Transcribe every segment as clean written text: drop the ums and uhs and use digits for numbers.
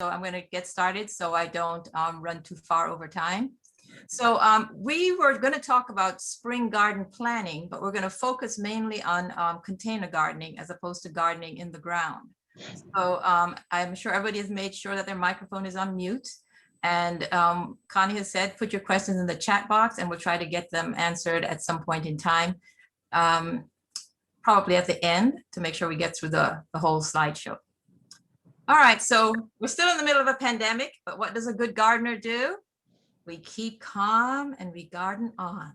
So I'm going to get started so I don't run too far over time. So we were going to talk about spring garden planning, but we're going to focus mainly on container gardening as opposed to gardening in the ground. So I'm sure everybody has made sure that their microphone is on mute. And Connie has said, put your questions in the chat box and we'll try to get them answered at some point in time, probably at the end to make sure we get through the whole slideshow. All right, so we're still in the middle of a pandemic, but what does a good gardener do? We keep calm and we garden on.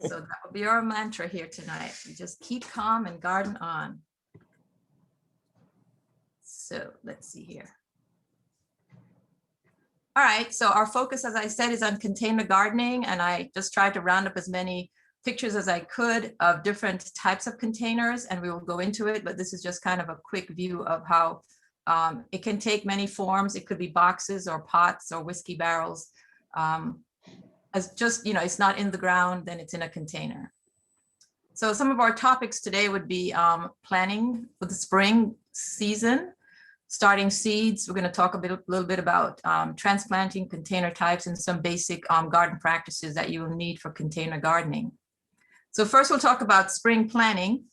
So that will be our mantra here tonight. We just keep calm and garden on. So let's see here. All right, so our focus, as I said, is on container gardening, and I just tried to round up as many pictures as I could of different types of containers, and we will go into it, but this is just kind of a quick view of how it can take many forms. It could be boxes or pots or whiskey barrels. As just, it's not in the ground, then it's in a container. So some of our topics today would be planning for the spring season, starting seeds. We're going to talk a little bit about transplanting, container types, and some basic garden practices that you will need for container gardening. So first we'll talk about spring planning.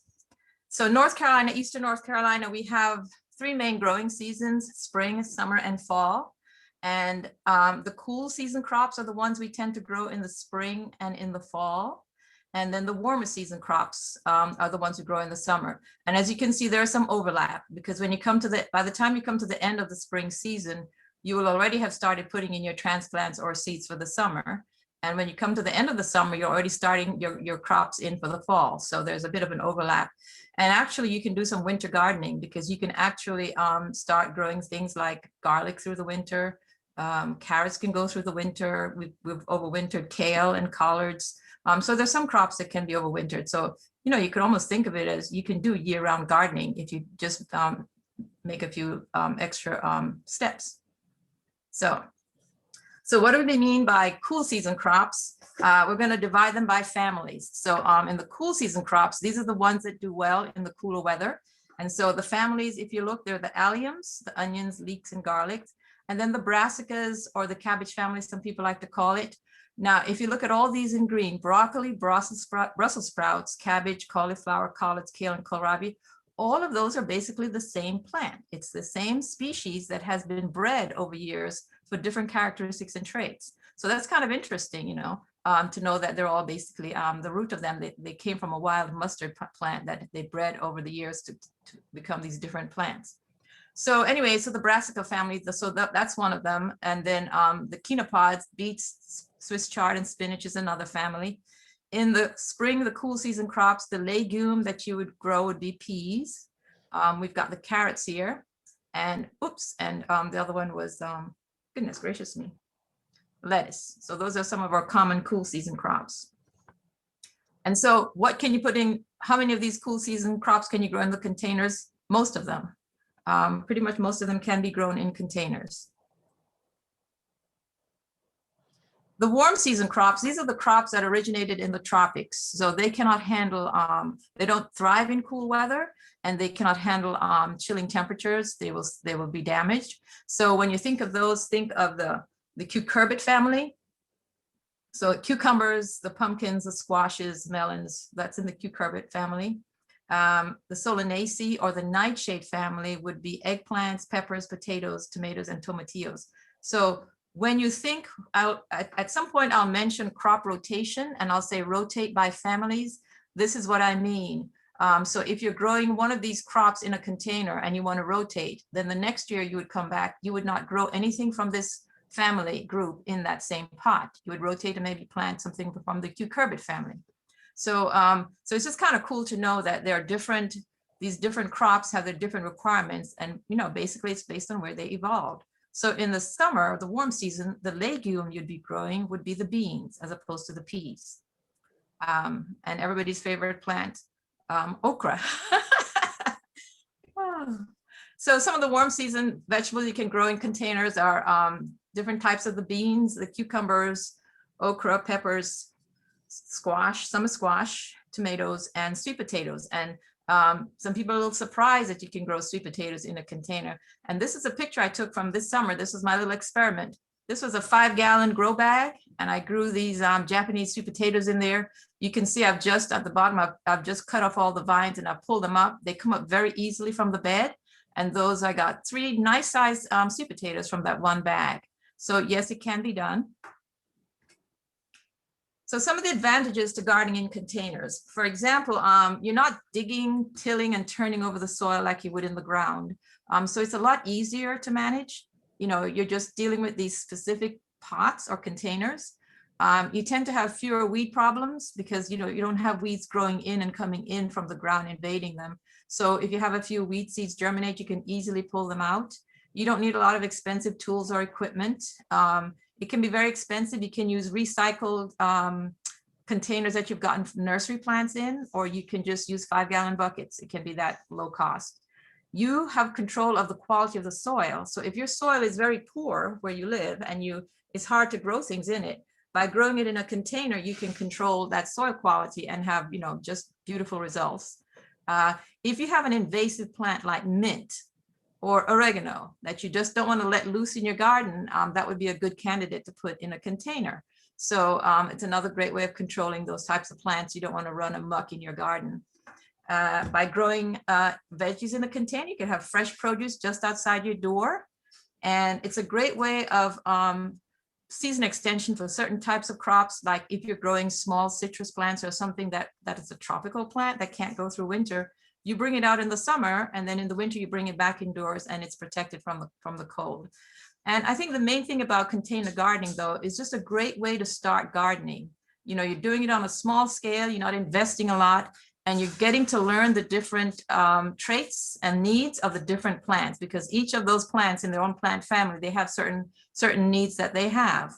So North Carolina, Eastern North Carolina, we have 3 main growing seasons: spring, summer, and fall. And the cool season crops are the ones we tend to grow in the spring and in the fall. And then the warmer season crops are the ones we grow in the summer. And as you can see, there's some overlap, because when you come to by the time you come to the end of the spring season, you will already have started putting in your transplants or seeds for the summer. And when you come to the end of the summer, you're already starting your crops in for the fall. So there's a bit of an overlap. And actually, you can do some winter gardening, because you can actually start growing things like garlic through the winter. Carrots can go through the winter. We've overwintered kale and collards. So there's some crops that can be overwintered. So, you can almost think of it as you can do year-round gardening if you just make a few extra steps. So what do they mean by cool season crops? We're going to divide them by families. So in the cool season crops, these are the ones that do well in the cooler weather. And so the families, if you look, they're the alliums, the onions, leeks, and garlics, and then the brassicas, or the cabbage family, some people like to call it. Now, if you look at all these in green: broccoli, Brussels sprouts, cabbage, cauliflower, collards, kale, and kohlrabi, all of those are basically the same plant. It's the same species that has been bred over years for different characteristics and traits. So that's kind of interesting, to know that they're all basically, the root of them, they came from a wild mustard plant that they bred over the years to become these different plants. So anyway, so the brassica family, so that's one of them. And then the quinopods, beets, Swiss chard, and spinach is another family. In the spring, the cool season crops, the legume that you would grow would be peas. We've got the carrots here, and the other one was, goodness gracious me, lettuce. So those are some of our common cool season crops. And so what can you put in? How many of these cool season crops can you grow in the containers? Most of them. Pretty much most of them can be grown in containers. The warm season crops, these are the crops that originated in the tropics. So they cannot handle, they don't thrive in cool weather, and they cannot handle chilling temperatures. They will be damaged. So when you think of those, think of the cucurbit family. So cucumbers, the pumpkins, the squashes, melons, that's in the cucurbit family. The solanaceae, or the nightshade family, would be eggplants, peppers, potatoes, tomatoes, and tomatillos. So when you think, at some point I'll mention crop rotation, and I'll say rotate by families. This is what I mean. So if you're growing one of these crops in a container and you want to rotate, then the next year you would come back, you would not grow anything from this family group in that same pot. You would rotate and maybe plant something from the cucurbit family. So it's just kind of cool to know that there are these different crops have their different requirements, and basically it's based on where they evolved. So in the summer, the warm season, the legume you'd be growing would be the beans as opposed to the peas. And everybody's favorite plant, okra. So some of the warm season vegetables you can grow in containers are different types of the beans, the cucumbers, okra, peppers, squash, summer squash, tomatoes, and sweet potatoes. And Some people are a little surprised that you can grow sweet potatoes in a container. And this is a picture I took from this summer. This was my little experiment. This was a 5-gallon grow bag, and I grew these Japanese sweet potatoes in there. You can see I've just at the bottom, I've just cut off all the vines and I've pulled them up. They come up very easily from the bed. And those, I got 3 nice sized sweet potatoes from that one bag. So yes, it can be done. So some of the advantages to gardening in containers. For example, you're not digging, tilling, and turning over the soil like you would in the ground. So it's a lot easier to manage. You know, you're just dealing with these specific pots or containers. You tend to have fewer weed problems because, you know, you don't have weeds growing in and coming in from the ground, invading them. So if you have a few weed seeds germinate, you can easily pull them out. You don't need a lot of expensive tools or equipment. It can be very expensive. You can use recycled containers that you've gotten nursery plants in, or you can just use 5-gallon buckets. It can be that low cost. You have control of the quality of the soil. So if your soil is very poor where you live and it's hard to grow things in it, by growing it in a container, you can control that soil quality and have, you know, just beautiful results. If you have an invasive plant like mint or oregano that you just don't want to let loose in your garden, that would be a good candidate to put in a container. So it's another great way of controlling those types of plants you don't want to run amok in your garden. By growing veggies in a container, you can have fresh produce just outside your door. And it's a great way of season extension for certain types of crops, like if you're growing small citrus plants or something that is a tropical plant that can't go through winter, you bring it out in the summer, and then in the winter you bring it back indoors and it's protected from the cold. And I think the main thing about container gardening, though, is just a great way to start gardening. You know, you're doing it on a small scale, you're not investing a lot, and you're getting to learn the different traits and needs of the different plants, because each of those plants in their own plant family, they have certain needs that they have.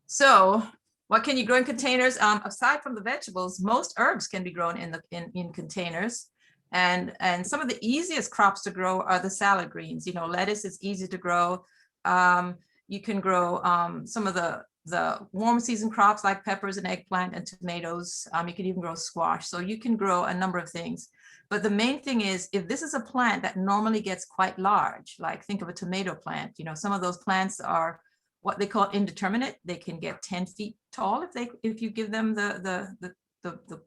So what can you grow in containers? Aside from the vegetables, most herbs can be grown in containers. And some of the easiest crops to grow are the salad greens. You know, lettuce is easy to grow. You can grow some of the warm season crops like peppers and eggplant and tomatoes. You can even grow squash. So you can grow a number of things. But the main thing is, if this is a plant that normally gets quite large, like think of a tomato plant, you know, some of those plants are what they call indeterminate. They can get 10 feet tall if you give them the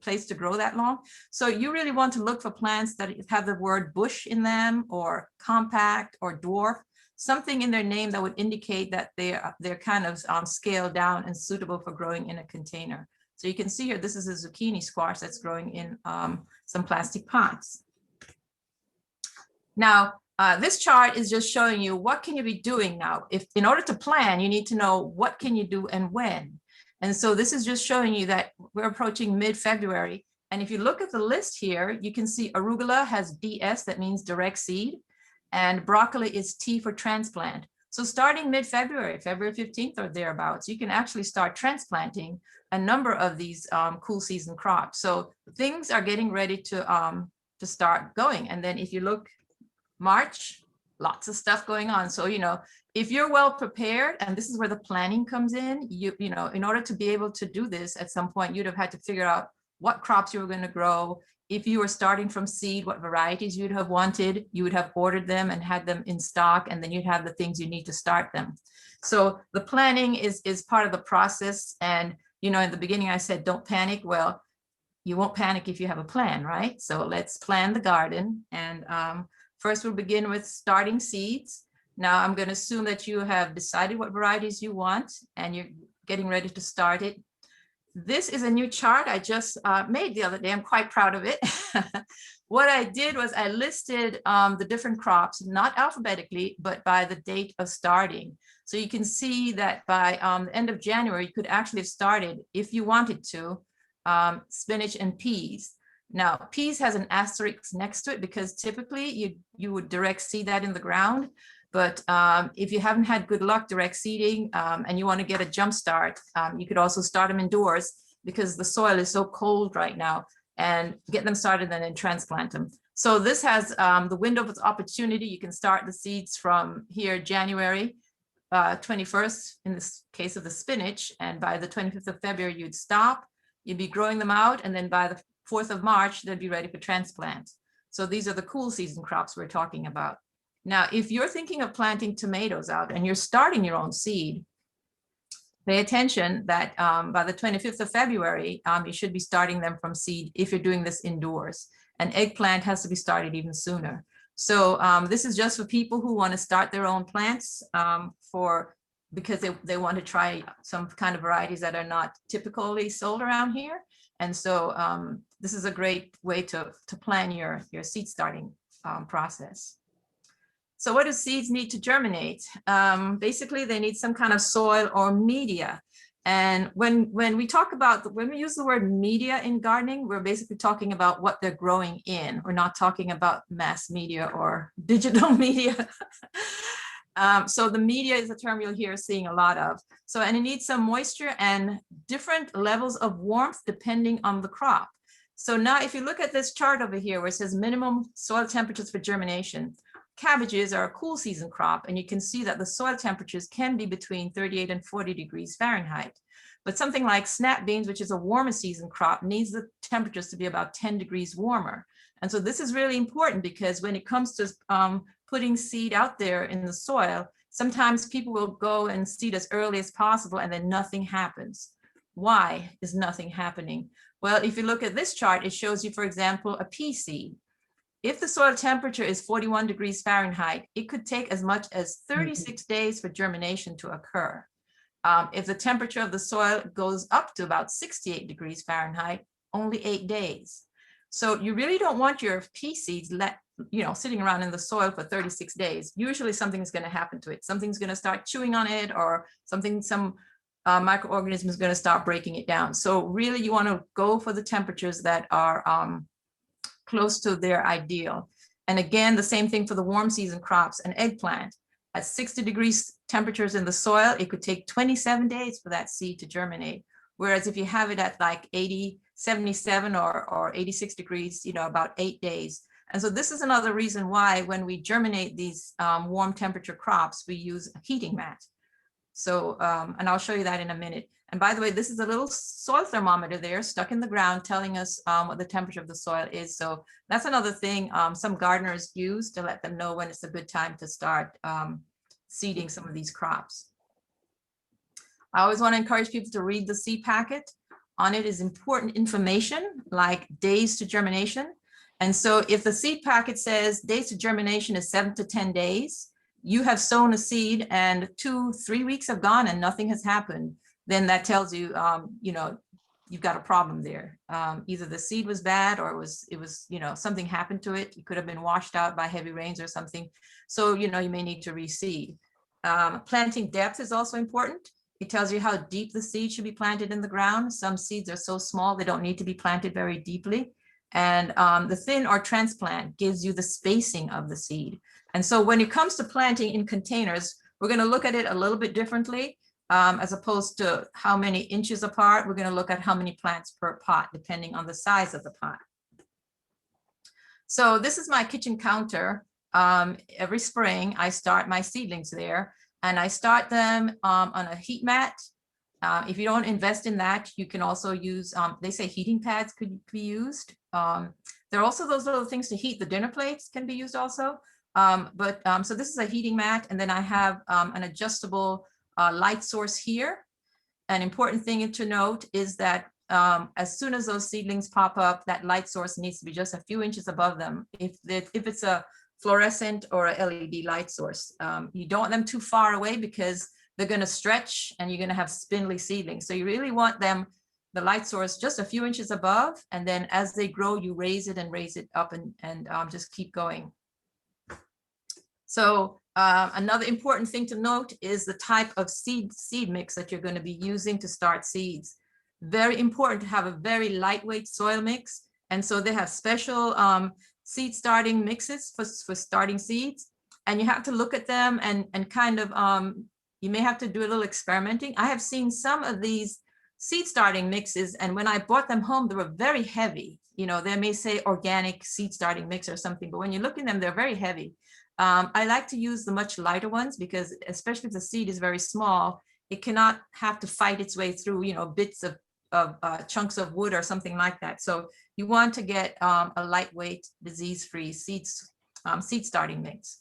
place to grow that long. So you really want to look for plants that have the word bush in them, or compact, or dwarf, something in their name that would indicate that they're kind of scaled down and suitable for growing in a container. So you can see here, this is a zucchini squash that's growing in some plastic pots. Now, this chart is just showing you what can you be doing now. If in order to plan, you need to know what can you do and when. And so this is just showing you that we're approaching mid-February. And if you look at the list here, you can see arugula has DS, that means direct seed, and broccoli is T for transplant. So starting mid-February, February 15th or thereabouts, you can actually start transplanting a number of these cool season crops. So things are getting ready to start going. And then if you look March, lots of stuff going on. So, you know, if you're well prepared, and this is where the planning comes in, you know, in order to be able to do this at some point, you'd have had to figure out what crops you were going to grow. If you were starting from seed, what varieties you'd have wanted, you would have ordered them and had them in stock, and then you'd have the things you need to start them. So the planning is part of the process. And, you know, in the beginning, I said, don't panic. Well, you won't panic if you have a plan, right? So let's plan the garden. And first, we'll begin with starting seeds. Now, I'm going to assume that you have decided what varieties you want, and you're getting ready to start it. This is a new chart I just made the other day. I'm quite proud of it. What I did was I listed the different crops, not alphabetically, but by the date of starting. So you can see that by the end of January, you could actually have started, if you wanted to, spinach and peas. Now, peas has an asterisk next to it because typically you would direct seed that in the ground. But if you haven't had good luck direct seeding and you want to get a jump start, you could also start them indoors because the soil is so cold right now, and get them started and then transplant them. So this has the window of opportunity. You can start the seeds from here, January 21st, in this case of the spinach. And by the 25th of February, you'd stop. You'd be growing them out. And then by the 4th of March, they'll be ready for transplant. So these are the cool season crops we're talking about. Now, if you're thinking of planting tomatoes out and you're starting your own seed, pay attention that by the 25th of February, you should be starting them from seed if you're doing this indoors. An eggplant has to be started even sooner. So this is just for people who want to start their own plants because they want to try some kind of varieties that are not typically sold around here. And so this is a great way to plan your seed starting process. So what do seeds need to germinate? Basically, they need some kind of soil or media. And when we use the word media in gardening, we're basically talking about what they're growing in. We're not talking about mass media or digital media. So the media is a term you'll hear seeing a lot of. So, and it needs some moisture and different levels of warmth depending on the crop. So now if you look at this chart over here where it says minimum soil temperatures for germination, cabbages are a cool season crop, and you can see that the soil temperatures can be between 38 and 40 degrees Fahrenheit. But something like snap beans, which is a warmer season crop, needs the temperatures to be about 10 degrees warmer. And so this is really important because when it comes to putting seed out there in the soil, sometimes people will go and seed as early as possible and then nothing happens. Why is nothing happening? Well, if you look at this chart, it shows you, for example, a pea seed. If the soil temperature is 41 degrees Fahrenheit, it could take as much as 36 days for germination to occur. If the temperature of the soil goes up to about 68 degrees Fahrenheit, only 8 days. So you really don't want your pea seeds sitting around in the soil for 36 days. Usually something's going to happen to it. Something's going to start chewing on it, or some microorganism is going to start breaking it down. So really you want to go for the temperatures that are close to their ideal. And again, the same thing for the warm season crops. An eggplant at 60 degrees temperatures in the soil, it could take 27 days for that seed to germinate. Whereas if you have it at like 80, 77 or 86 degrees, about 8 days. And so this is another reason why when we germinate these warm temperature crops, we use a heating mat. So, and I'll show you that in a minute. And by the way, this is a little soil thermometer there stuck in the ground telling us what the temperature of the soil is. So that's another thing some gardeners use to let them know when it's a good time to start seeding some of these crops. I always want to encourage people to read the seed packet. On it is important information like days to germination. And so if the seed packet says days to germination is 7 to 10 days, you have sown a seed and 2-3 weeks have gone and nothing has happened, then that tells you, you've got a problem there. Either the seed was bad or it was, something happened to it. It could have been washed out by heavy rains or something. So, you may need to reseed. Planting depth is also important. It tells you how deep the seed should be planted in the ground. Some seeds are so small, they don't need to be planted very deeply. And the thin or transplant gives you the spacing of the seed. And so when it comes to planting in containers, we're going to look at it a little bit differently. As opposed to how many inches apart, we're going to look at how many plants per pot, depending on the size of the pot. So this is my kitchen counter. Every spring, I start my seedlings there, and I start them on a heat mat. If you don't invest in that, you can also use, they say heating pads could be used. There are also those little things to heat the dinner plates can be used also. So this is a heating mat, and then I have an adjustable light source here. An important thing to note is that as soon as those seedlings pop up, that light source needs to be just a few inches above them. If it's a fluorescent or a LED light source, you don't want them too far away because they're going to stretch and you're going to have spindly seedlings. So you really want them, the light source, just a few inches above, and then as they grow, you raise it up and just keep going. So another important thing to note is the type of seed mix that you're going to be using to start seeds. Very important to have a very lightweight soil mix. And so they have special seed starting mixes for starting seeds. And you have to look at them and kind of, you may have to do a little experimenting. I have seen some of these seed starting mixes, and when I bought them home, they were very heavy. They may say organic seed starting mix or something, but when you look in them, they're very heavy. I like to use the much lighter ones because especially if the seed is very small, it cannot have to fight its way through, bits of chunks of wood or something like that. So you want to get a lightweight, disease-free seed starting mix.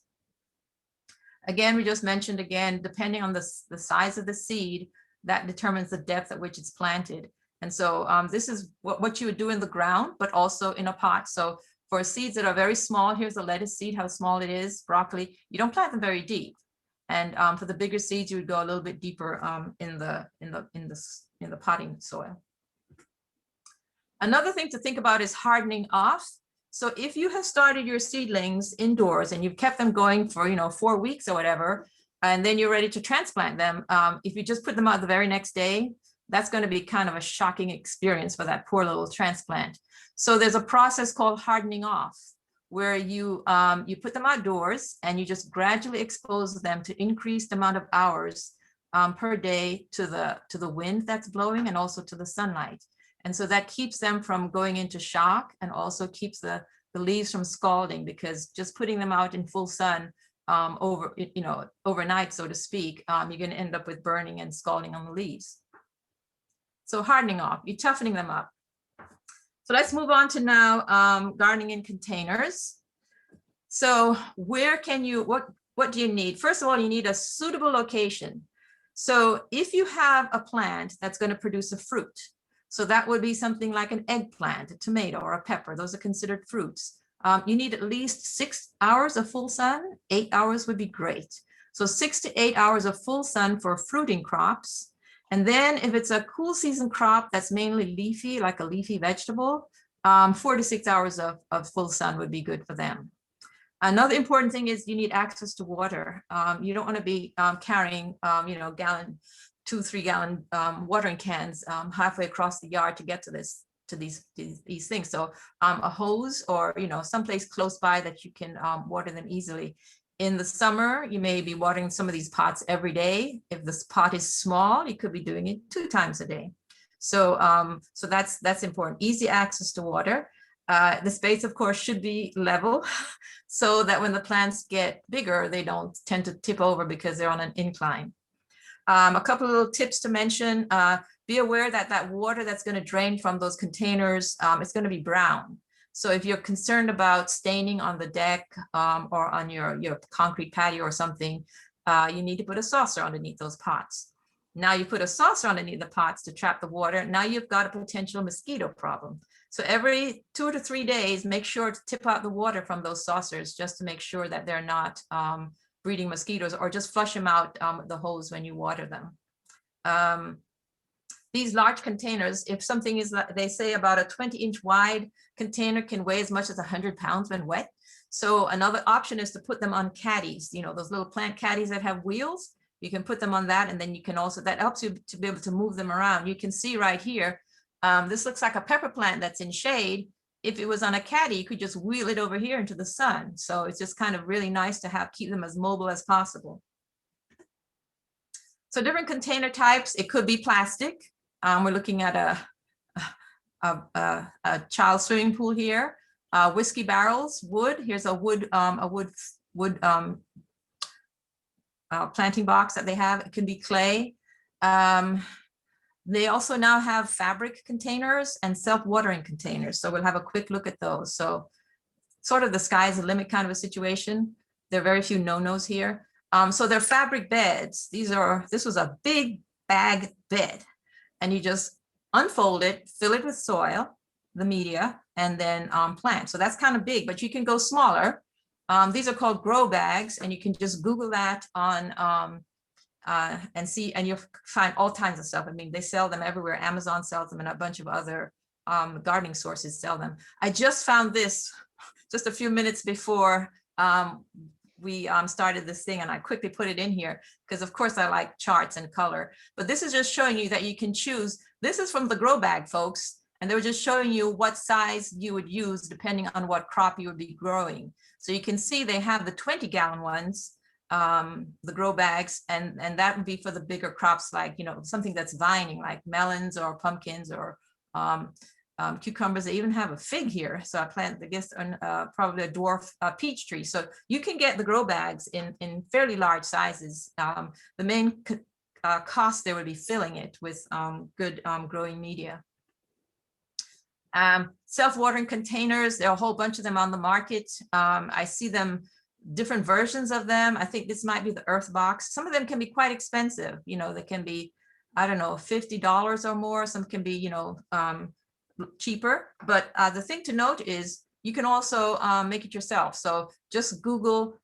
Again, we just mentioned again, depending on the size of the seed, that determines the depth at which it's planted. And so this is what you would do in the ground, but also in a pot. So for seeds that are very small, here's a lettuce seed, how small it is, broccoli, you don't plant them very deep. And for the bigger seeds, you would go a little bit deeper in the potting soil. Another thing to think about is hardening off. So if you have started your seedlings indoors and you've kept them going for 4 weeks or whatever, and then you're ready to transplant them, if you just put them out the very next day, that's going to be kind of a shocking experience for that poor little transplant. So there's a process called hardening off, where you put them outdoors and you just gradually expose them to increased amount of hours per day to the wind that's blowing and also to the sunlight. And so that keeps them from going into shock and also keeps the leaves from scalding, because just putting them out in full sun overnight, so to speak, you're going to end up with burning and scalding on the leaves. So hardening off, you're toughening them up. So let's move on to now gardening in containers. So where can you, what do you need? First of all, you need a suitable location. So if you have a plant that's going to produce a fruit, so that would be something like an eggplant, a tomato, or a pepper. Those are considered fruits. You need at least 6 hours of full sun. 8 hours would be great. So 6 to 8 hours of full sun for fruiting crops. And then if it's a cool season crop that's mainly leafy, like a leafy vegetable, 4 to 6 hours of full sun would be good for them. Another important thing is you need access to water. You don't want to be carrying, 2-3 gallon watering cans halfway across the yard to get to these things. So a hose or someplace close by that you can water them easily. In the summer, you may be watering some of these pots every day. If this pot is small, you could be doing it 2 times a day. So so that's important. Easy access to water. The space, of course, should be level so that when the plants get bigger, they don't tend to tip over because they're on an incline. A couple of little tips to mention. Be aware that that water that's going to drain from those containers, it's going to be brown. So if you're concerned about staining on the deck or on your concrete patio or something, you need to put a saucer underneath those pots. Now you put a saucer underneath the pots to trap the water. Now you've got a potential mosquito problem. So every 2 to 3 days, make sure to tip out the water from those saucers just to make sure that they're not breeding mosquitoes, or just flush them out with the hose when you water them. These large containers, if something is, they say about a 20-inch wide container can weigh as much as 100 pounds when wet. So another option is to put them on caddies, those little plant caddies that have wheels. You can put them on that, and then you can also, that helps you to be able to move them around. You can see right here, this looks like a pepper plant that's in shade. If it was on a caddy, you could just wheel it over here into the sun. So it's just kind of really nice to keep them as mobile as possible. So different container types, it could be plastic. We're looking at a child swimming pool here. Whiskey barrels, wood. Here's a wood planting box that they have. It can be clay. They also now have fabric containers and self-watering containers. So we'll have a quick look at those. So sort of the sky's the limit kind of a situation. There are very few no-nos here. So they're fabric beds. This was a big bag bed, and you just unfold it, fill it with soil, the media, and then plant. So that's kind of big, but you can go smaller. These are called grow bags, and you can just Google that on and see, and you'll find all kinds of stuff. I mean, they sell them everywhere. Amazon sells them, and a bunch of other gardening sources sell them. I just found this just a few minutes before we started this thing, and I quickly put it in here because, of course, I like charts and color. But this is just showing you that you can choose. This is from the grow bag, folks, and they were just showing you what size you would use depending on what crop you would be growing. So you can see they have the 20-gallon ones, the grow bags, and that would be for the bigger crops, like something that's vining, like melons or pumpkins or cucumbers. They even have a fig here. So I planted, I guess, probably a dwarf peach tree. So you can get the grow bags in fairly large sizes. The main cost there would be filling it with good growing media. Self-watering containers, there are a whole bunch of them on the market. I see them, different versions of them. I think this might be the Earth Box. Some of them can be quite expensive. You know, they can be, I don't know, $50 or more. Some can be, you know, cheaper. But the thing to note is you can also make it yourself. So just Google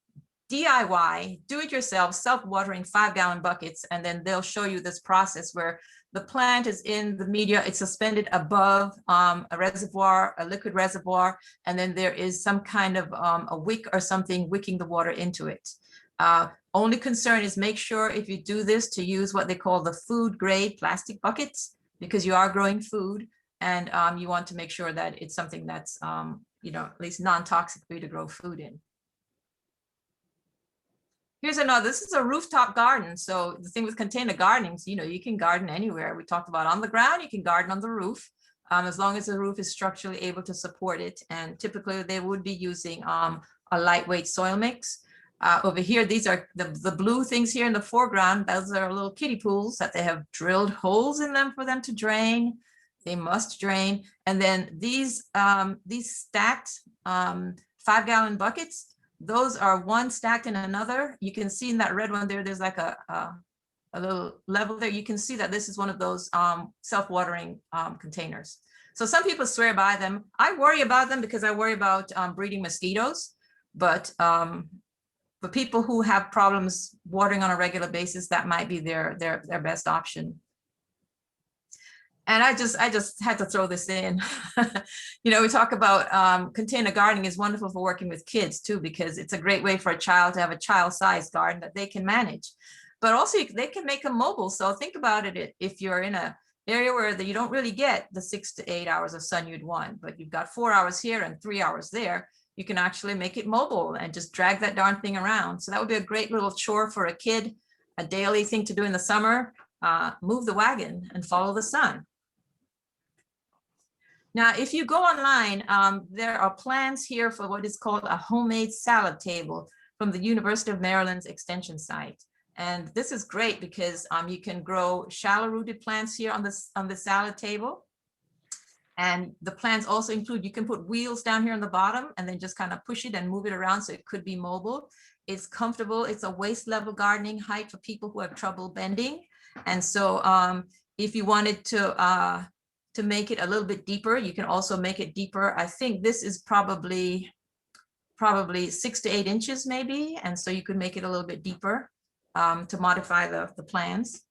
DIY, do it yourself, self-watering 5-gallon buckets, and then they'll show you this process where the plant is in the media, it's suspended above a reservoir, a liquid reservoir, and then there is some kind of a wick or something wicking the water into it. Only concern is make sure if you do this to use what they call the food grade plastic buckets, because you are growing food, and you want to make sure that it's something that's you know, at least non-toxic for you to grow food in. Here's another, this is a rooftop garden. So the thing with container gardening, you know, you can garden anywhere. We talked about on the ground, you can garden on the roof, as long as the roof is structurally able to support it. And typically they would be using a lightweight soil mix. Over here, these are the blue things here in the foreground. Those are little kiddie pools that they have drilled holes in them for them to drain. They must drain. And then these stacked 5-gallon buckets, those are one stacked in another. You can see in that red one there, there's like a little level there. You can see that this is one of those self-watering containers. So some people swear by them. I worry about them because I worry about breeding mosquitoes. But for people who have problems watering on a regular basis, that might be their best option. And I just had to throw this in. You know, we talk about container gardening is wonderful for working with kids too, because it's a great way for a child to have a child-sized garden that they can manage. But also they can make them mobile. So think about it, if you're in an area where you don't really get the 6 to 8 hours of sun you'd want, but you've got 4 hours here and 3 hours there, you can actually make it mobile and just drag that darn thing around. So that would be a great little chore for a kid, a daily thing to do in the summer, move the wagon and follow the sun. Now, if you go online, there are plans here for what is called a homemade salad table from the University of Maryland's extension site. And this is great because you can grow shallow rooted plants here on the salad table. And the plants also include, you can put wheels down here on the bottom and then just kind of push it and move it around so it could be mobile. It's comfortable. It's a waist level gardening height for people who have trouble bending. And so if you wanted to make it a little bit deeper, you can also make it deeper. I think this is probably 6 to 8 inches maybe. And so you could make it a little bit deeper to modify the plans.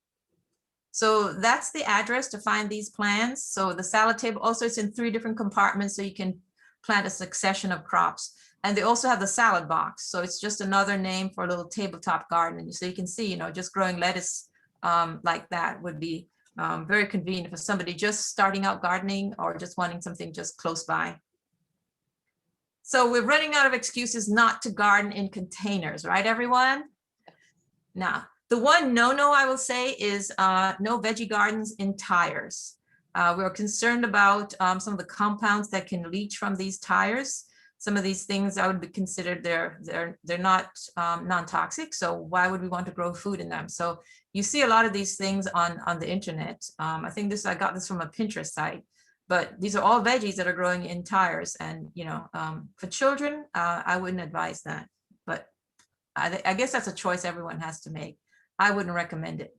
So that's the address to find these plans. So the salad table also, it's in 3 different compartments, so you can plant a succession of crops. And they also have the salad box. So it's just another name for a little tabletop garden. So you can see, you know, just growing lettuce like that would be very convenient for somebody just starting out gardening or just wanting something just close by. So we're running out of excuses not to garden in containers, right, everyone? Now, the one no I will say is no veggie gardens in tires. We're concerned about some of the compounds that can leach from these tires. Some of these things I would be considered they're not non-toxic. So why would we want to grow food in them? So you see a lot of these things on the internet. I think I got this from a Pinterest site, but these are all veggies that are growing in tires. And, you know, for children, I wouldn't advise that, but I guess that's a choice everyone has to make. I wouldn't recommend it.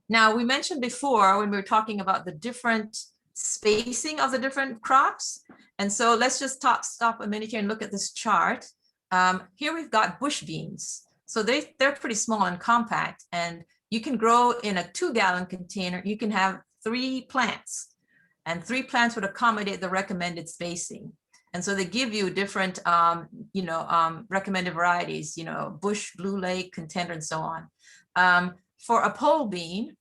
Now, we mentioned before when we were talking about the different spacing of the different crops. And so let's just stop a minute here and look at this chart. Here we've got bush beans. So they're pretty small and compact, and you can grow in a 2-gallon container. You can have 3 plants, and 3 plants would accommodate the recommended spacing. And so they give you different, recommended varieties, you know, bush, blue lake, contender, and so on. For a pole bean,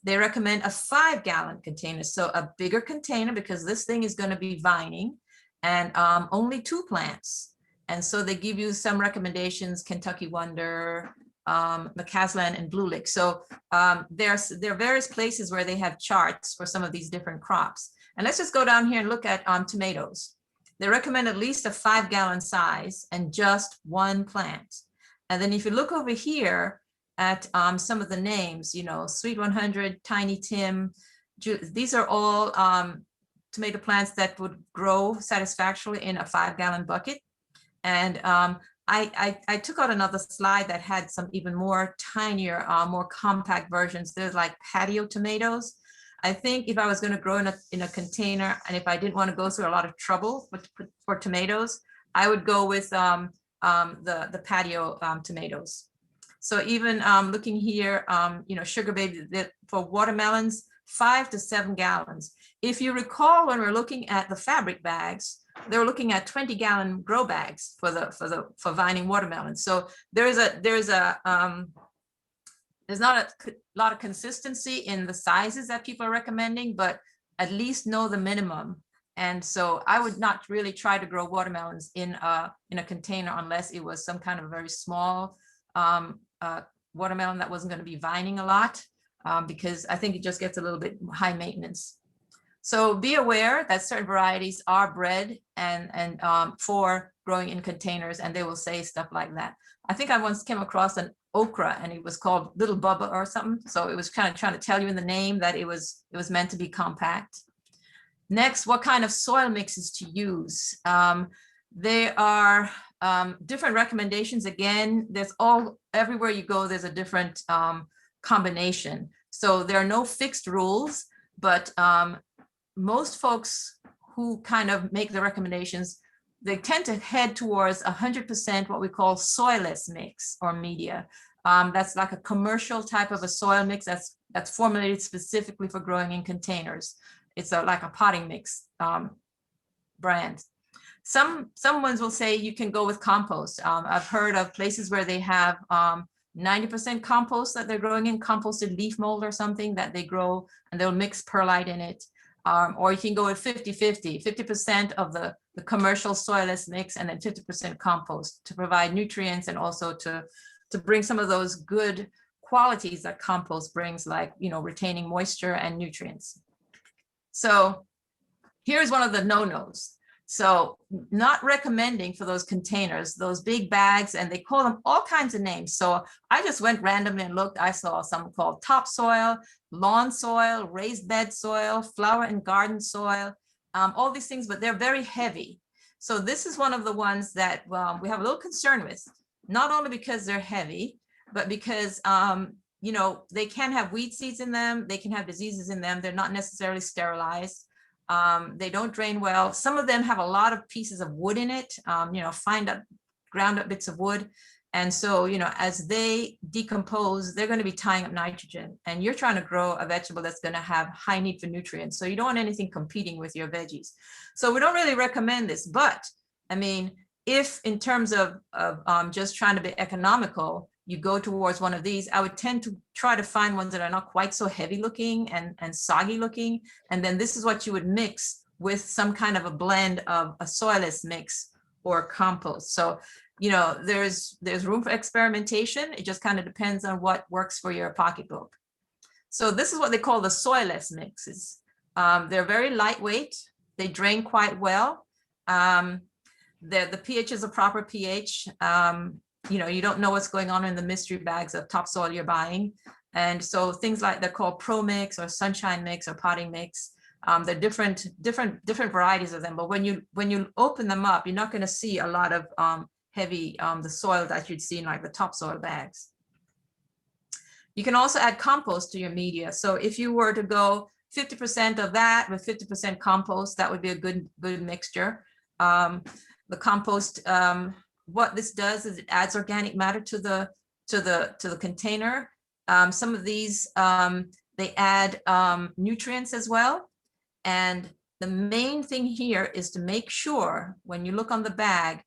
they recommend a 5-gallon container. So a bigger container, because this thing is going to be vining, and only 2 plants. And so they give you some recommendations, Kentucky Wonder, McCaslin, and Blue Lick. So there are various places where they have charts for some of these different crops. And let's just go down here and look at tomatoes. They recommend at least a 5-gallon size and just 1 plant. And then if you look over here at some of the names, you know, Sweet 100, Tiny Tim, these are all tomato plants that would grow satisfactorily in a 5-gallon bucket. And I took out another slide that had some even more tinier, more compact versions. There's like patio tomatoes. I think if I was going to grow in a container, and if I didn't want to go through a lot of trouble for tomatoes, I would go with the patio tomatoes. So even looking here, you know, sugar baby, for watermelons, 5 to 7 gallons. If you recall, when we're looking at the fabric bags, they were looking at 20-gallon grow bags for vining watermelons. So there's not a lot of consistency in the sizes that people are recommending, but at least know the minimum. And so I would not really try to grow watermelons in a container unless it was some kind of a very small watermelon that wasn't going to be vining a lot, because I think it just gets a little bit high maintenance. So be aware that certain varieties are bred and for growing in containers, and they will say stuff like that. I think I once came across an okra and it was called Little Bubba or something. So it was kind of trying to tell you in the name that it was meant to be compact. Next, what kind of soil mixes to use? There are different recommendations. Again, everywhere you go, there's a different combination. So there are no fixed rules, but most folks who kind of make the recommendations, they tend to head towards 100% what we call soilless mix or media. That's like a commercial type of a soil mix that's formulated specifically for growing in containers. It's like a potting mix brand. Some ones will say you can go with compost. I've heard of places where they have 90% compost that they're growing in, composted leaf mold or something that they grow, and they'll mix perlite in it. Or you can go with 50-50, 50% of the commercial soilless mix and then 50% compost to provide nutrients and also to bring some of those good qualities that compost brings, like, you know, retaining moisture and nutrients. So here's one of the no-nos. So not recommending for those containers, those big bags, and they call them all kinds of names. So I just went randomly and looked. I saw some called topsoil, lawn soil, raised bed soil, flower and garden soil, all these things, but they're very heavy. So this is one of the ones that we have a little concern with, not only because they're heavy, but because you know, they can have weed seeds in them, they can have diseases in them, they're not necessarily sterilized. They don't drain well. Some of them have a lot of pieces of wood in it, you know, ground up bits of wood. And so, you know, as they decompose, they're going to be tying up nitrogen, and you're trying to grow a vegetable that's going to have high need for nutrients. So you don't want anything competing with your veggies. So we don't really recommend this, but I mean, if in terms of just trying to be economical, you go towards one of these, I would tend to try to find ones that are not quite so heavy looking and soggy looking. And then this is what you would mix with some kind of a blend of a soilless mix or compost. So, you know, there's room for experimentation. It just kind of depends on what works for your pocketbook. So this is what they call the soilless mixes. They're very lightweight. They drain quite well. The pH is a proper pH. You know, you don't know what's going on in the mystery bags of topsoil you're buying. And so things like they're called Pro Mix or Sunshine Mix or Potting Mix. They're different varieties of them. But when you open them up, you're not going to see a lot of heavy the soil that you'd see in like the topsoil bags. You can also add compost to your media. So if you were to go 50% of that with 50% compost, that would be a good mixture. The compost, what this does is it adds organic matter to the container. Some of these they add nutrients as well. And the main thing here is to make sure when you look on the bag,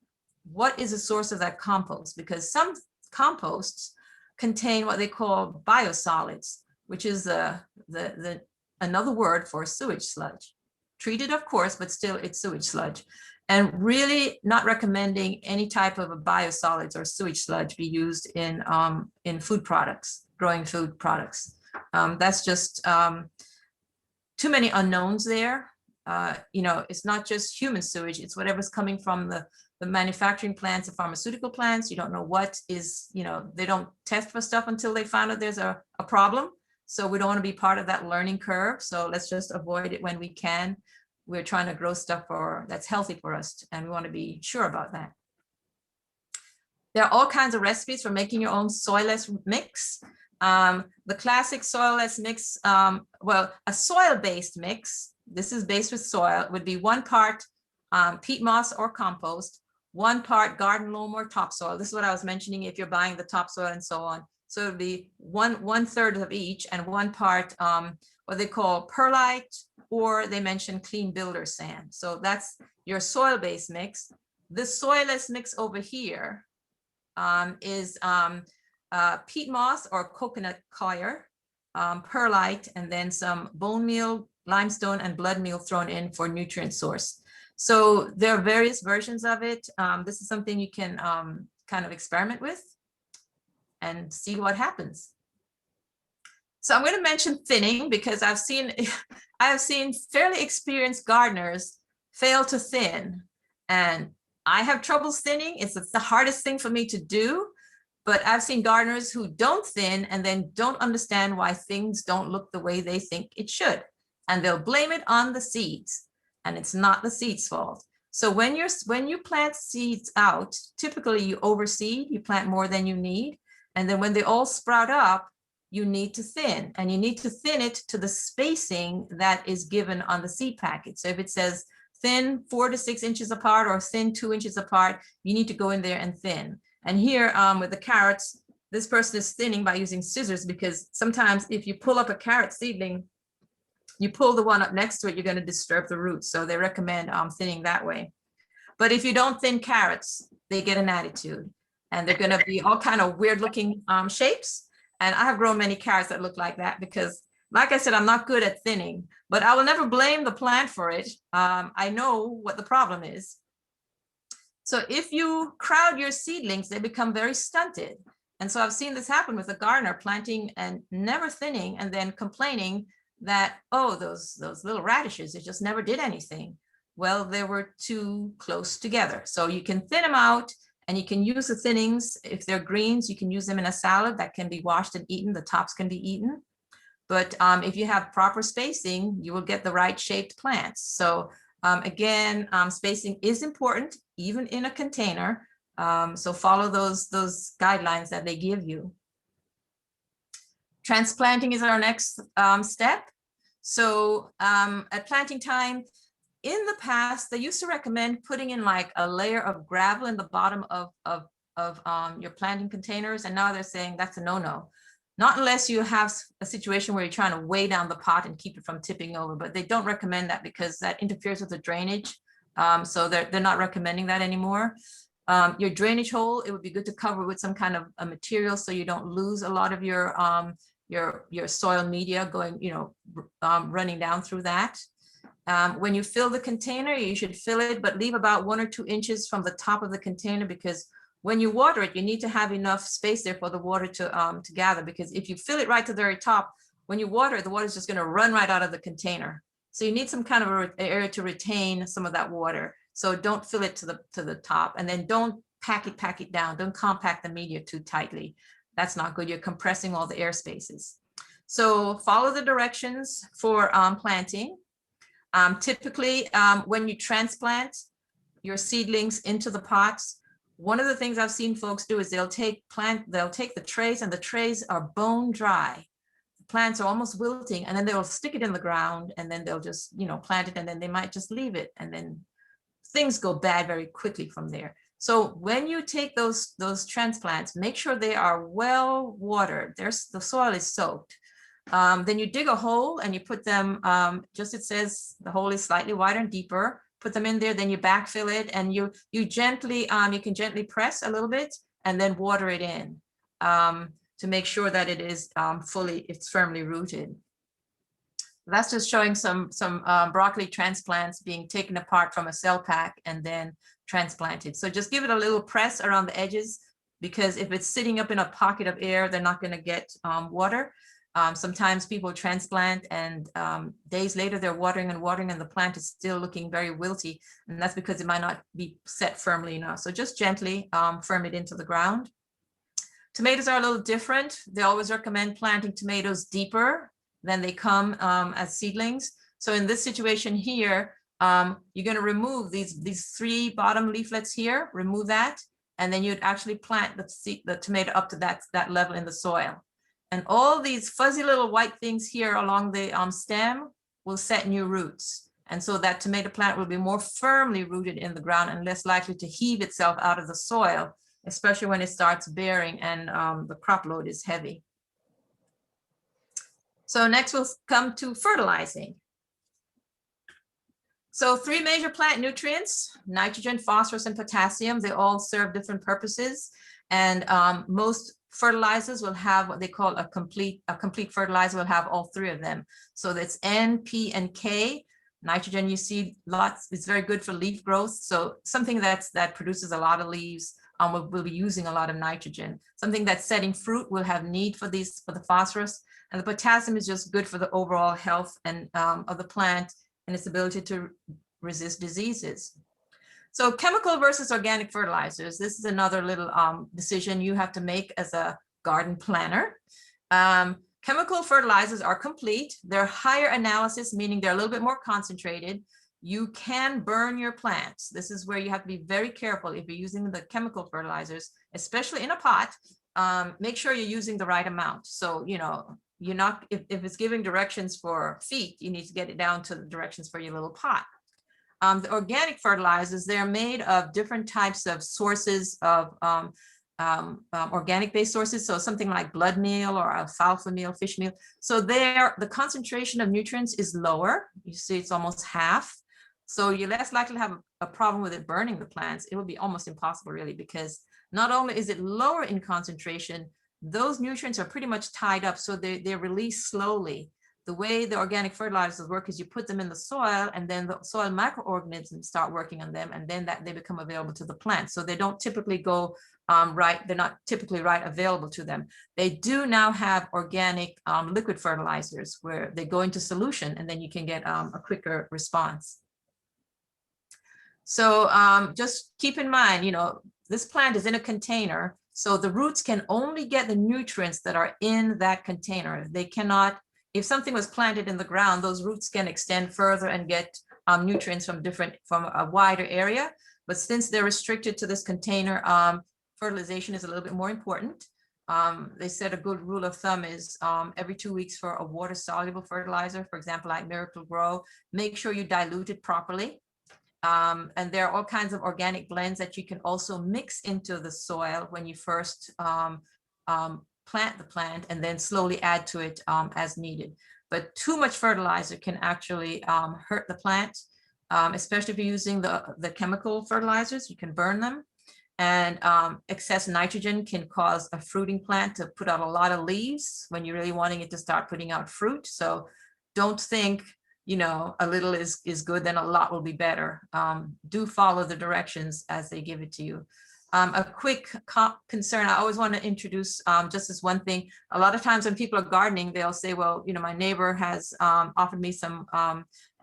what is the source of that compost? Because some composts contain what they call biosolids, which is another word for sewage sludge. Treated, of course, but still it's sewage sludge. And really not recommending any type of a biosolids or sewage sludge be used in food products, growing food products. That's just too many unknowns there. You know, it's not just human sewage, it's whatever's coming from the the manufacturing plants of pharmaceutical plants. You don't know what is, they don't test for stuff until they find out there's a problem. So we don't want to be part of that learning curve. So let's just avoid it when we can. We're trying to grow stuff that's healthy for us, and we want to be sure about that. There are all kinds of recipes for making your own soilless mix. The classic soilless mix, well, a soil-based mix, this is based with soil, would be 1 part peat moss or compost, 1 part garden loam or topsoil. This is what I was mentioning if you're buying the topsoil and so on. So it would be one third of each, and 1 part what they call perlite, or they mention clean builder sand. So that's your soil-based mix. The soilless mix over here is peat moss or coconut coir, perlite, and then some bone meal, limestone, and blood meal thrown in for nutrient source. So there are various versions of it. This is something you can kind of experiment with and see what happens. So I'm going to mention thinning because I've seen fairly experienced gardeners fail to thin, and I have trouble thinning. It's the hardest thing for me to do, but I've seen gardeners who don't thin and then don't understand why things don't look the way they think it should, and they'll blame it on the seeds, and it's not the seeds' fault. So when you plant seeds out, typically you overseed, you plant more than you need, and then when they all sprout up, you need to thin, and you need to thin it to the spacing that is given on the seed packet. So if it says thin 4 to 6 inches apart or thin 2 inches apart, you need to go in there and thin. And here with the carrots, this person is thinning by using scissors, because sometimes if you pull up a carrot seedling, you pull the one up next to it, you're going to disturb the roots. So they recommend thinning that way. But if you don't thin carrots, they get an attitude, and they're going to be all kind of weird looking shapes. And I have grown many carrots that look like that because, like I said, I'm not good at thinning, but I will never blame the plant for it. I know what the problem is. So if you crowd your seedlings, they become very stunted. And so I've seen this happen with a gardener planting and never thinning, and then complaining that, oh, those little radishes, it just never did anything. Well, they were too close together. So you can thin them out, and you can use the thinnings. If they're greens, you can use them in a salad that can be washed and eaten. The tops can be eaten. But if you have proper spacing, you will get the right shaped plants. So again, spacing is important, even in a container. So follow those guidelines that they give you. Transplanting is our next step. So at planting time, in the past, they used to recommend putting in like a layer of gravel in the bottom of your planting containers. And now they're saying that's a no-no. Not unless you have a situation where you're trying to weigh down the pot and keep it from tipping over, but they don't recommend that because that interferes with the drainage. So they're not recommending that anymore. Your drainage hole, it would be good to cover with some kind of a material so you don't lose a lot of your soil media going, running down through that. When you fill the container, you should fill it, but leave about 1 or 2 inches from the top of the container, because when you water it, you need to have enough space there for the water to gather, because if you fill it right to the very top, when you water it, the water is just going to run right out of the container. So you need some kind of an area to retain some of that water. So don't fill it to the top, and then don't pack it down. Don't compact the media too tightly. That's not good. You're compressing all the air spaces. So follow the directions for planting. Typically, when you transplant your seedlings into the pots, one of the things I've seen folks do is they'll take the trays, and the trays are bone dry. The plants are almost wilting, and then they'll stick it in the ground, and then they'll just, plant it, and then they might just leave it, and then things go bad very quickly from there. So when you take those transplants, make sure they are well watered. The soil is soaked. Then you dig a hole and you put them, it says the hole is slightly wider and deeper, put them in there, then you backfill it, and you gently, you can gently press a little bit and then water it in to make sure that it is it's firmly rooted. That's just showing some broccoli transplants being taken apart from a cell pack and then transplanted. So just give it a little press around the edges, because if it's sitting up in a pocket of air, they're not going to get water. Sometimes people transplant and days later they're watering and the plant is still looking very wilty. And that's because it might not be set firmly enough. So just gently firm it into the ground. Tomatoes are a little different. They always recommend planting tomatoes deeper than they come as seedlings. So in this situation here, you're going to remove these 3 bottom leaflets here, remove that, and then you'd actually plant the tomato up to that level in the soil. And all these fuzzy little white things here along the stem will set new roots. And so that tomato plant will be more firmly rooted in the ground and less likely to heave itself out of the soil, especially when it starts bearing and the crop load is heavy. So next we'll come to fertilizing. So 3 major plant nutrients: nitrogen, phosphorus, and potassium. They all serve different purposes. And most fertilizers will have what they call a complete fertilizer will have all 3 of them. So that's N, P, and K. Nitrogen, you see lots, it's very good for leaf growth. So something that produces a lot of leaves will be using a lot of nitrogen. Something that's setting fruit will have need for the phosphorus. And the potassium is just good for the overall health and of the plant and its ability to resist diseases. So chemical versus organic fertilizers. This is another little decision you have to make as a garden planner. Chemical fertilizers are complete. They're higher analysis, meaning they're a little bit more concentrated. You can burn your plants. This is where you have to be very careful if you're using the chemical fertilizers, especially in a pot. Make sure you're using the right amount. So, you know, you're not, if it's giving directions for feet, you need to get it down to the directions for your little pot. The organic fertilizers, they're made of different types of sources of organic-based sources. So something like blood meal or alfalfa meal, fish meal. So the concentration of nutrients is lower. You see it's almost half. So you're less likely to have a problem with it burning the plants. It will be almost impossible really, because not only is it lower in concentration, those nutrients are pretty much tied up. So they're released slowly. The way the organic fertilizers work is you put them in the soil and then the soil microorganisms start working on them, and then they become available to the plant. So they don't typically go they're not typically available to them. They do now have organic liquid fertilizers where they go into solution and then you can get a quicker response. So just keep in mind, you know, this plant is in a container, so the roots can only get the nutrients that are in that container. They cannot, if something was planted in the ground, those roots can extend further and get nutrients from a wider area. But since they're restricted to this container, fertilization is a little bit more important. They said a good rule of thumb is every 2 weeks for a water-soluble fertilizer, for example, like Miracle Grow, make sure you dilute it properly. And there are all kinds of organic blends that you can also mix into the soil when you first plant the plant, and then slowly add to it as needed. But too much fertilizer can actually hurt the plant, especially if you're using the chemical fertilizers. You can burn them. And excess nitrogen can cause a fruiting plant to put out a lot of leaves when you're really wanting it to start putting out fruit. So don't think, you know, a little is good, then a lot will be better. Do follow the directions as they give it to you. A quick concern, I always want to introduce just this one thing. A lot of times when people are gardening, they'll say, well, you know, my neighbor has offered me some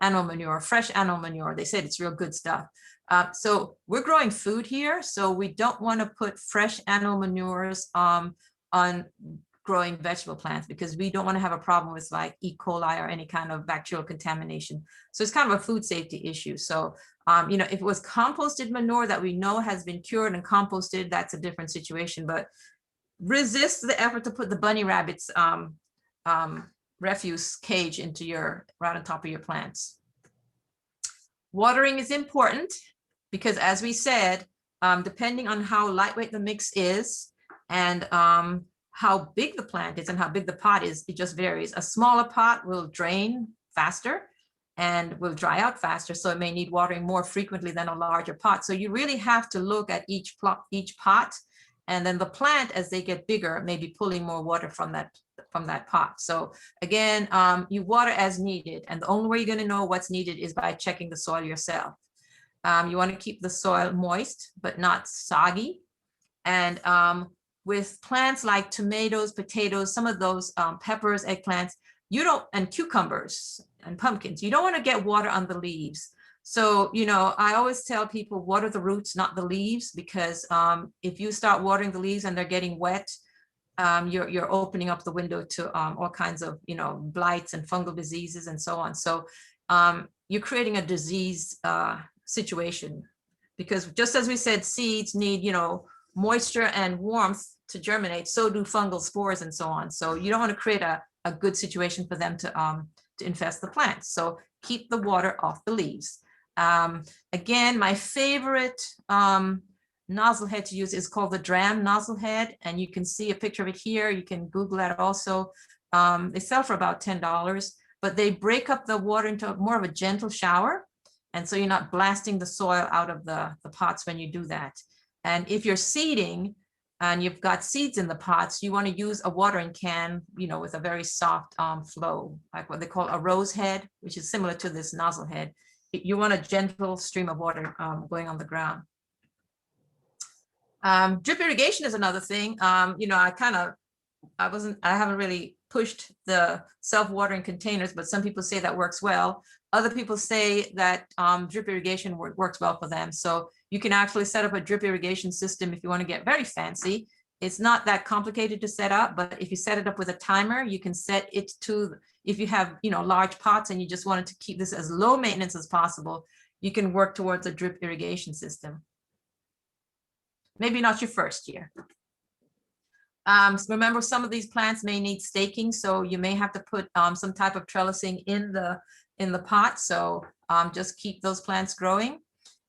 animal manure, fresh animal manure. They said it's real good stuff. So we're growing food here, so we don't want to put fresh animal manures on growing vegetable plants, because we don't want to have a problem with like E. coli or any kind of bacterial contamination. So it's kind of a food safety issue. So, you know, if it was composted manure that we know has been cured and composted, that's a different situation. But resist the effort to put the bunny rabbit's refuse cage right on top of your plants. Watering is important because, as we said, depending on how lightweight the mix is and how big the plant is and how big the pot is, it just varies. A smaller pot will drain faster and will dry out faster, so it may need watering more frequently than a larger pot. So you really have to look at each pot, and then the plant, as they get bigger, may be pulling more water from that pot. So again, you water as needed, and the only way you're going to know what's needed is by checking the soil yourself. You want to keep the soil moist but not soggy, and with plants like tomatoes, potatoes, some of those peppers, eggplants, you don't, and cucumbers and pumpkins, you don't want to get water on the leaves. So, you know, I always tell people water the roots, not the leaves, because if you start watering the leaves and they're getting wet, you're opening up the window to all kinds of, you know, blights and fungal diseases and so on. So you're creating a disease situation, because just as we said, seeds need, you know, moisture and warmth to germinate, so do fungal spores and so on. So you don't want to create a good situation for them to infest the plants. So keep the water off the leaves. Again, my favorite nozzle head to use is called the dram nozzle head, and you can see a picture of it here. You can Google that also. They sell for about $10, but they break up the water into more of a gentle shower, and so you're not blasting the soil out of the pots when you do that. And if you're seeding and you've got seeds in the pots, you want to use a watering can, you know, with a very soft flow, like what they call a rose head, which is similar to this nozzle head. You want a gentle stream of water going on the ground. Drip irrigation is another thing. You know, I haven't really pushed the self-watering containers, but some people say that works well. Other people say that drip irrigation works well for them. So you can actually set up a drip irrigation system if you want to get very fancy. It's not that complicated to set up, but if you set it up with a timer, you can set it to, if you have, you know, large pots and you just wanted to keep this as low maintenance as possible, you can work towards a drip irrigation system. Maybe not your first year. Remember, some of these plants may need staking, so you may have to put some type of trellising in the pot. So just keep those plants growing.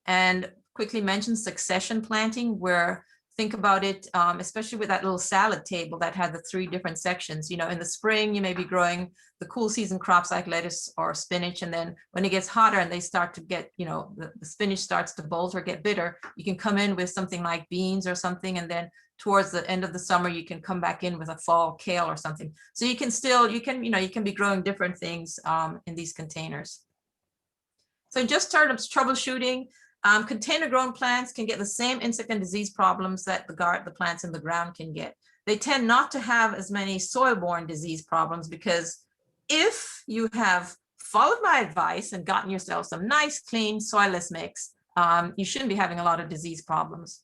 And quickly mention succession planting, where think about it, especially with that little salad table that had the 3 different sections. You know, in the spring, you may be growing the cool season crops like lettuce or spinach. And then when it gets hotter and they start to get, you know, the spinach starts to bolt or get bitter, you can come in with something like beans or something. And then towards the end of the summer, you can come back in with a fall kale or something. So you can still, you can be growing different things in these containers. So just start troubleshooting. Container grown plants can get the same insect and disease problems that the plants in the ground can get. They tend not to have as many soil-borne disease problems, because if you have followed my advice and gotten yourself some nice, clean, soilless mix, you shouldn't be having a lot of disease problems.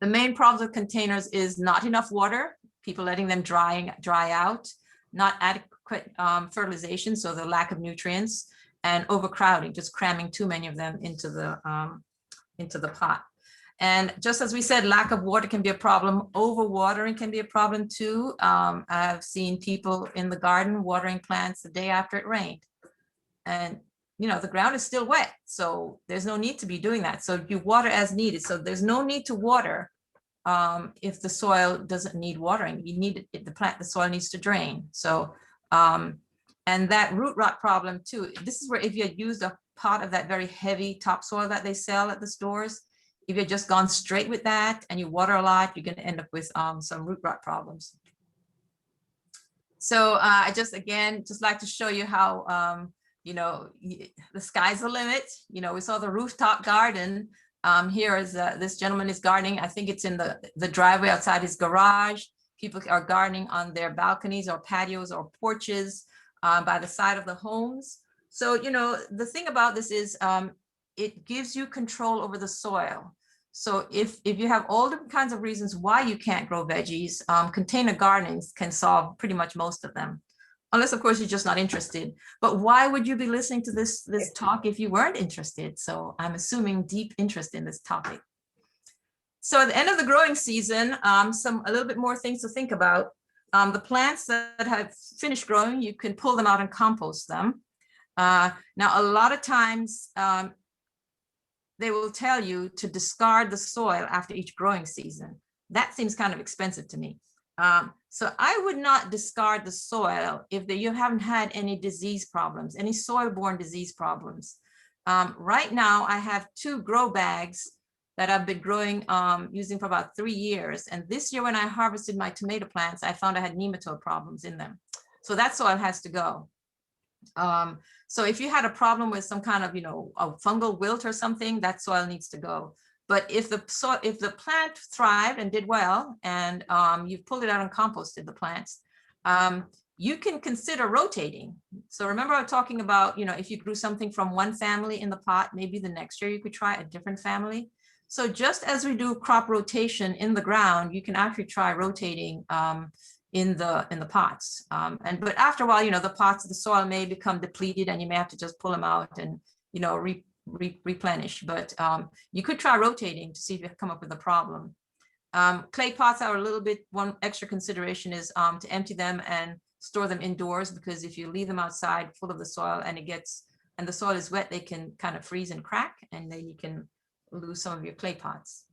The main problem with containers is not enough water, people letting them dry out, not adequate fertilization, so the lack of nutrients, and overcrowding, just cramming too many of them into the pot. And just as we said, lack of water can be a problem. Overwatering can be a problem too. I've seen people in the garden watering plants the day after it rained, and you know, the ground is still wet, so there's no need to be doing that. So you water as needed. So there's no need to water if the soil doesn't need watering. You need it, the soil needs to drain. So and that root rot problem too. This is where if you had used a pot of that very heavy topsoil that they sell at the stores, if you had just gone straight with that and you water a lot, you're going to end up with some root rot problems. So I just like to show you how you know, the sky's the limit. You know, we saw the rooftop garden. Here is this gentleman is gardening. I think it's in the driveway outside his garage. People are gardening on their balconies or patios or porches by the side of the homes. So, you know, the thing about this is it gives you control over the soil. So if you have all different kinds of reasons why you can't grow veggies, container gardening can solve pretty much most of them. Unless, of course, you're just not interested. But why would you be listening to this talk if you weren't interested? So I'm assuming deep interest in this topic. So at the end of the growing season, a little bit more things to think about. The plants that have finished growing, you can pull them out and compost them. Now, a lot of times, they will tell you to discard the soil after each growing season. That seems kind of expensive to me. So I would not discard the soil if you haven't had any disease problems, any soil-borne disease problems. Right now, I have 2 grow bags that I've been growing, using for about 3 years. And this year when I harvested my tomato plants, I found I had nematode problems in them. So that soil has to go. So if you had a problem with some kind of, you know, a fungal wilt or something, that soil needs to go. But if the plant thrived and did well, and you've pulled it out and composted the plants, you can consider rotating. So remember, I'm talking about, if you grew something from one family in the pot, maybe the next year you could try a different family. So just as we do crop rotation in the ground, you can actually try rotating in the pots. But after a while, the soil may become depleted, and you may have to just pull them out and replenish. But you could try rotating to see if you come up with a problem. Clay pots are a little bit, one extra consideration is to empty them and store them indoors, because if you leave them outside full of the soil and the soil is wet, they can kind of freeze and crack, and then you can lose some of your clay pots.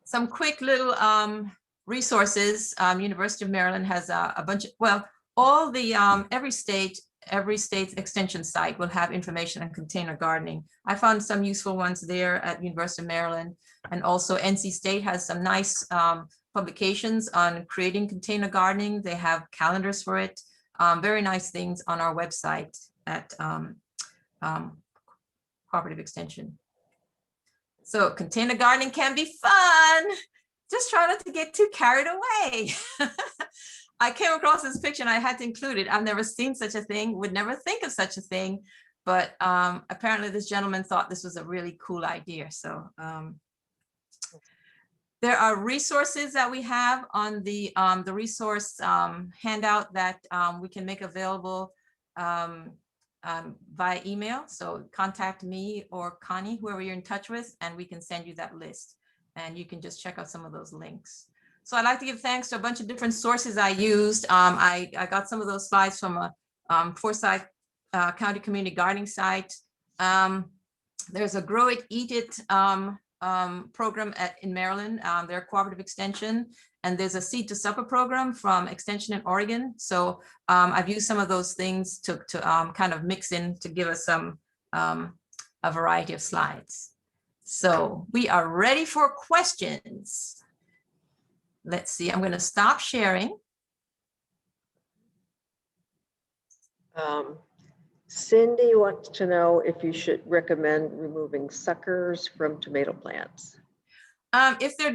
Some quick little resources. University of Maryland has a bunch of, all the every state's extension site will have information on container gardening. I found some useful ones there at University of Maryland, and also NC State has some nice publications on creating container gardening. They have calendars for it. Very nice things on our website at Cooperative Extension. So container gardening can be fun. Just try not to get too carried away. I came across this picture and I had to include it. I've never seen such a thing, would never think of such a thing, but apparently this gentleman thought this was a really cool idea. So there are resources that we have on the resource handout that we can make available via email. So contact me or Connie, whoever you're in touch with, and we can send you that list. And you can just check out some of those links. So I'd like to give thanks to a bunch of different sources I used. I got some of those slides from a Forsyth County Community Gardening site. There's a Grow It, Eat It program in Maryland, their Cooperative Extension, and there's a Seed to Supper program from Extension in Oregon. So I've used some of those things to kind of mix in to give us some a variety of slides. So we are ready for questions. Let's see, I'm going to stop sharing. Cindy wants to know if you should recommend removing suckers from tomato plants. If they're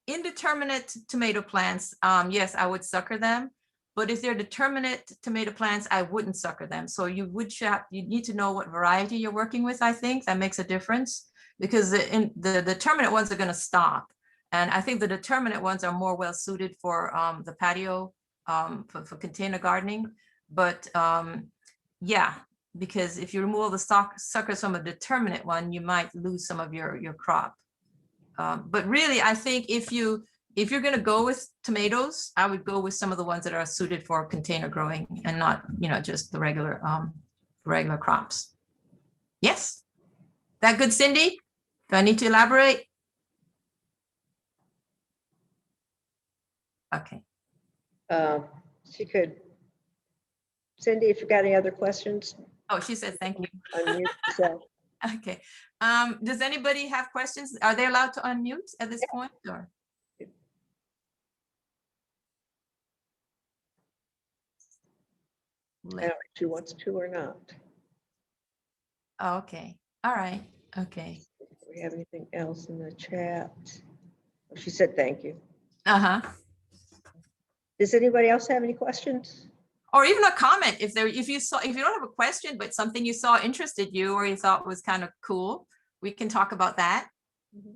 indeterminate tomato plants, yes, I would sucker them. But if they're determinate tomato plants, I wouldn't sucker them. So you need to know what variety you're working with. I think that makes a difference, because the determinate ones are going to stop. And I think the determinate ones are more well suited for the patio, for container gardening. But yeah, because if you remove all the suckers from a determinate one, you might lose some of your crop. But really, I think if you're going to go with tomatoes, I would go with some of the ones that are suited for container growing and not, just the regular crops. Yes. That good, Cindy? Do I need to elaborate? Okay. She could. Cindy, if you got any other questions. Oh, she said thank you. Unmute yourself. Okay. Does anybody have questions? Are they allowed to unmute at this point? Or? I don't know if she wants to or not. Oh, okay. All right. Okay. Do we have anything else in the chat? Oh, she said thank you. Uh-huh. Does anybody else have any questions? Or even a comment if you don't have a question, but something you saw interested you or you thought was kind of cool, we can talk about that. Mm-hmm.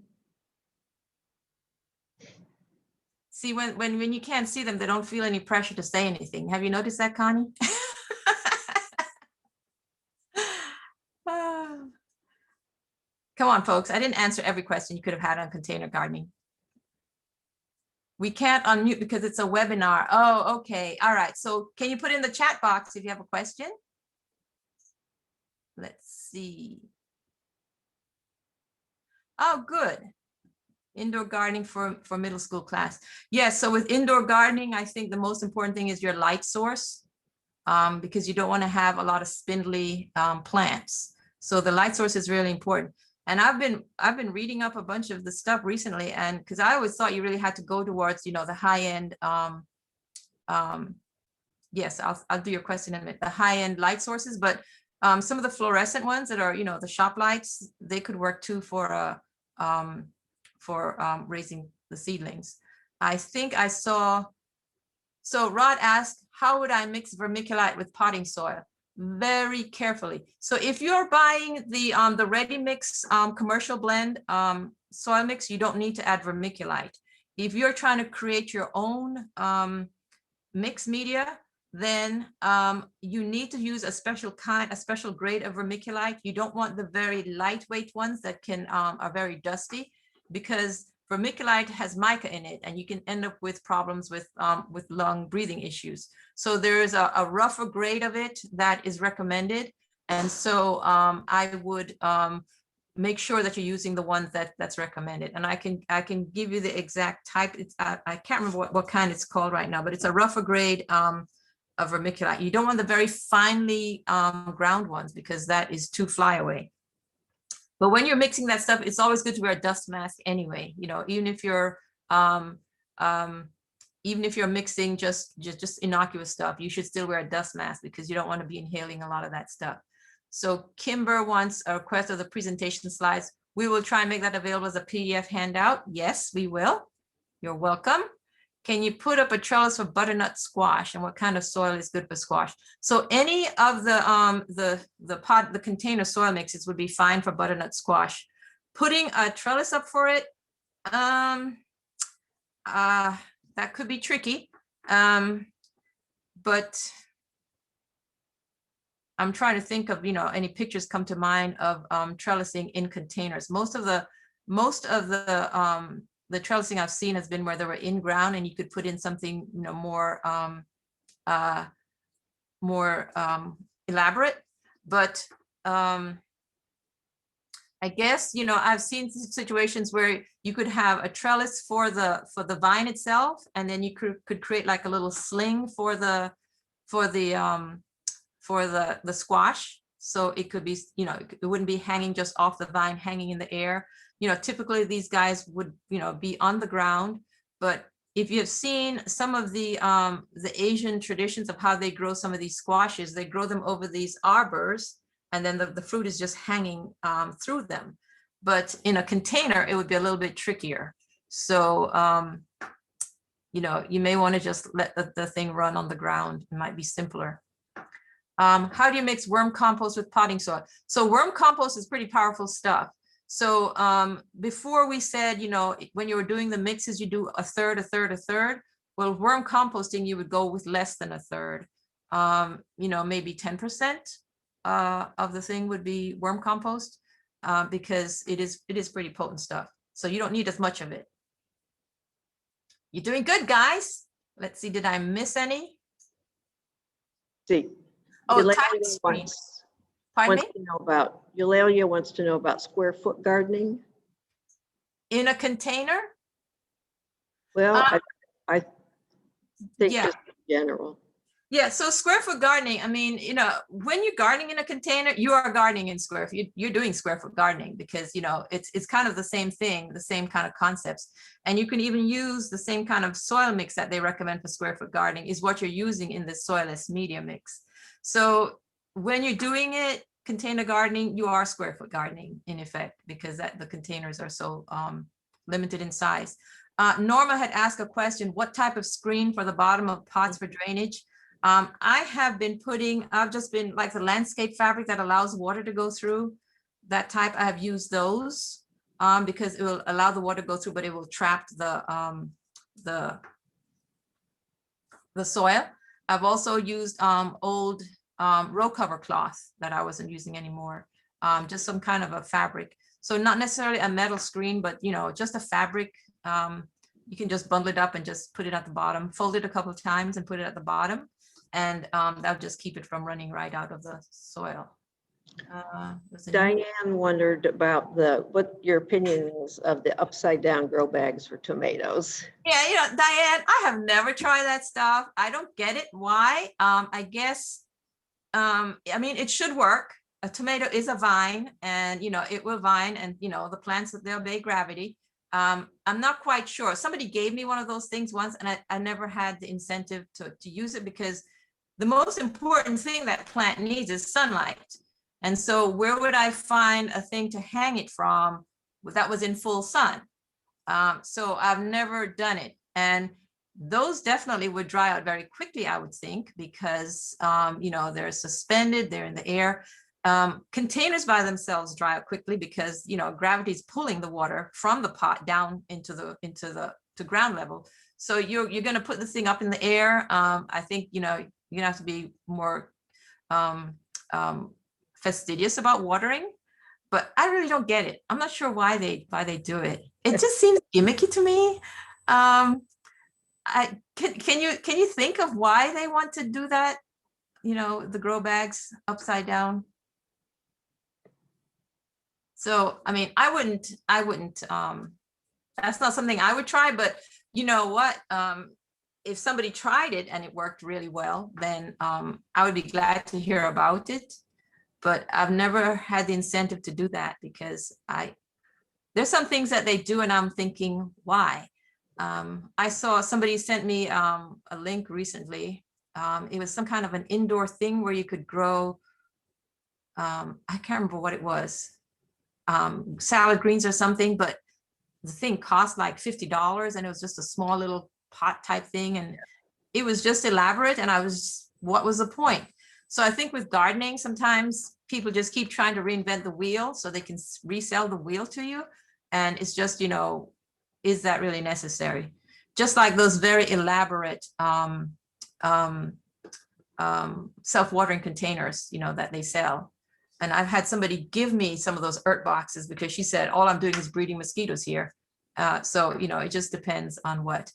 See, when you can't see them, they don't feel any pressure to say anything. Have you noticed that, Connie? Come on, folks. I didn't answer every question you could have had on container gardening. We can't unmute because it's a webinar. Oh, okay. All right. So can you put in the chat box if you have a question? Let's see. Oh, good. Indoor gardening for middle school class. Yes. So with indoor gardening, I think the most important thing is your light source, because you don't want to have a lot of spindly plants. So the light source is really important. And I've been reading up a bunch of the stuff recently, and because I always thought you really had to go towards, the high end. Yes, I'll do your question in a minute. The high end light sources, but Some of the fluorescent ones that are, the shop lights, they could work too for raising the seedlings. I think I saw, so Rod asked, how would I mix vermiculite with potting soil? Very carefully. So if you're buying the ready mix commercial blend soil mix, you don't need to add vermiculite. If you're trying to create your own mixed media, then you need to use a special grade of vermiculite. You don't want the very lightweight ones that are very dusty, because vermiculite has mica in it, and you can end up with problems with lung breathing issues. So there is a rougher grade of it that is recommended, and so I would make sure that you're using the ones that's recommended. And I can give you the exact type. It's I can't remember what kind it's called right now, but it's a rougher grade of vermiculite. You don't want the very finely ground ones, because that is too flyaway. But when you're mixing that stuff, it's always good to wear a dust mask anyway. Even if you're mixing just innocuous stuff, you should still wear a dust mask, because you don't want to be inhaling a lot of that stuff. So Kimber wants a request of the presentation slides. We will try and make that available as a PDF handout. Yes, we will. You're welcome. Can you put up a trellis for butternut squash, and what kind of soil is good for squash? So any of the container soil mixes would be fine for butternut squash. Putting a trellis up for it, that could be tricky. But I'm trying to think of, any pictures come to mind of trellising in containers. Most of the trellising I've seen has been where they were in ground, and you could put in something, more elaborate. But I guess, I've seen situations where you could have a trellis for the vine itself, and then you could create like a little sling for the squash. So it could be, it wouldn't be hanging just off the vine, hanging in the air. Typically these guys would, be on the ground. But if you've seen some of the Asian traditions of how they grow some of these squashes, they grow them over these arbors, and then the fruit is just hanging through them. But in a container, it would be a little bit trickier. So, you may want to just let the thing run on the ground. It might be simpler. How do you mix worm compost with potting soil? So worm compost is pretty powerful stuff. So before we said, when you were doing the mixes, you do a third, a third, a third. Well, worm composting, you would go with less than a third. Maybe 10% of the thing would be worm compost, because it is pretty potent stuff. So you don't need as much of it. You're doing good, guys. Let's see, did I miss any? See. Oh, Eulalia time screen. Eulalia wants to know about square foot gardening. In a container? Well, I think yeah. just in general. Yeah, so square foot gardening, I mean, when you're gardening in a container, you are gardening in square foot. You're doing square foot gardening, because, it's kind of the same thing, the same kind of concepts. And you can even use the same kind of soil mix that they recommend for square foot gardening is what you're using in the soilless media mix. So when you're doing it, container gardening, you are square foot gardening in effect, because the containers are so limited in size. Norma had asked a question, what type of screen for the bottom of pots for drainage? I've just been like the landscape fabric that allows water to go through. That type, I have used those because it will allow the water to go through, but it will trap the soil. I've also used old row cover cloth that I wasn't using anymore, just some kind of a fabric. So not necessarily a metal screen, but just a fabric. You can just bundle it up and just put it at the bottom, fold it a couple of times and put it at the bottom. And that'll just keep it from running right out of the soil. Diane wondered about what your opinion is of the upside down grow bags for tomatoes. Yeah, Diane, I have never tried that stuff. I don't get it. Why? I guess, I mean, it should work. A tomato is a vine, and it will vine, and the plants, they obey gravity. I'm not quite sure. Somebody gave me one of those things once, and I never had the incentive to use it, because the most important thing that plant needs is sunlight. And so where would I find a thing to hang it from that was in full sun? So I've never done it. And those definitely would dry out very quickly, I would think, because, you know, they're suspended, they're in the air. Containers by themselves dry out quickly because, you know, gravity is pulling the water from the pot down into the ground level. So you're going to put the thing up in the air. I think, you know, you're going to have to be more fastidious about watering, but I really don't get it. I'm not sure why they do it. It just seems gimmicky to me. Can you think of why they want to do that? You know, the grow bags upside down. So, I mean, I wouldn't, that's not something I would try, but you know what? If somebody tried it and it worked really well, then I would be glad to hear about it. But I've never had the incentive to do that because there's some things that they do and I'm thinking, why? I saw somebody sent me a link recently. It was some kind of an indoor thing where you could grow, I can't remember what it was, salad greens or something, but the thing cost like $50 and it was just a small little pot type thing. And it was just elaborate and what was the point? So I think with gardening, sometimes people just keep trying to reinvent the wheel so they can resell the wheel to you. And it's just, you know, is that really necessary? Just like those very elaborate self-watering containers, you know, that they sell. And I've had somebody give me some of those earth boxes because she said, all I'm doing is breeding mosquitoes here. So, you know, it just depends on what.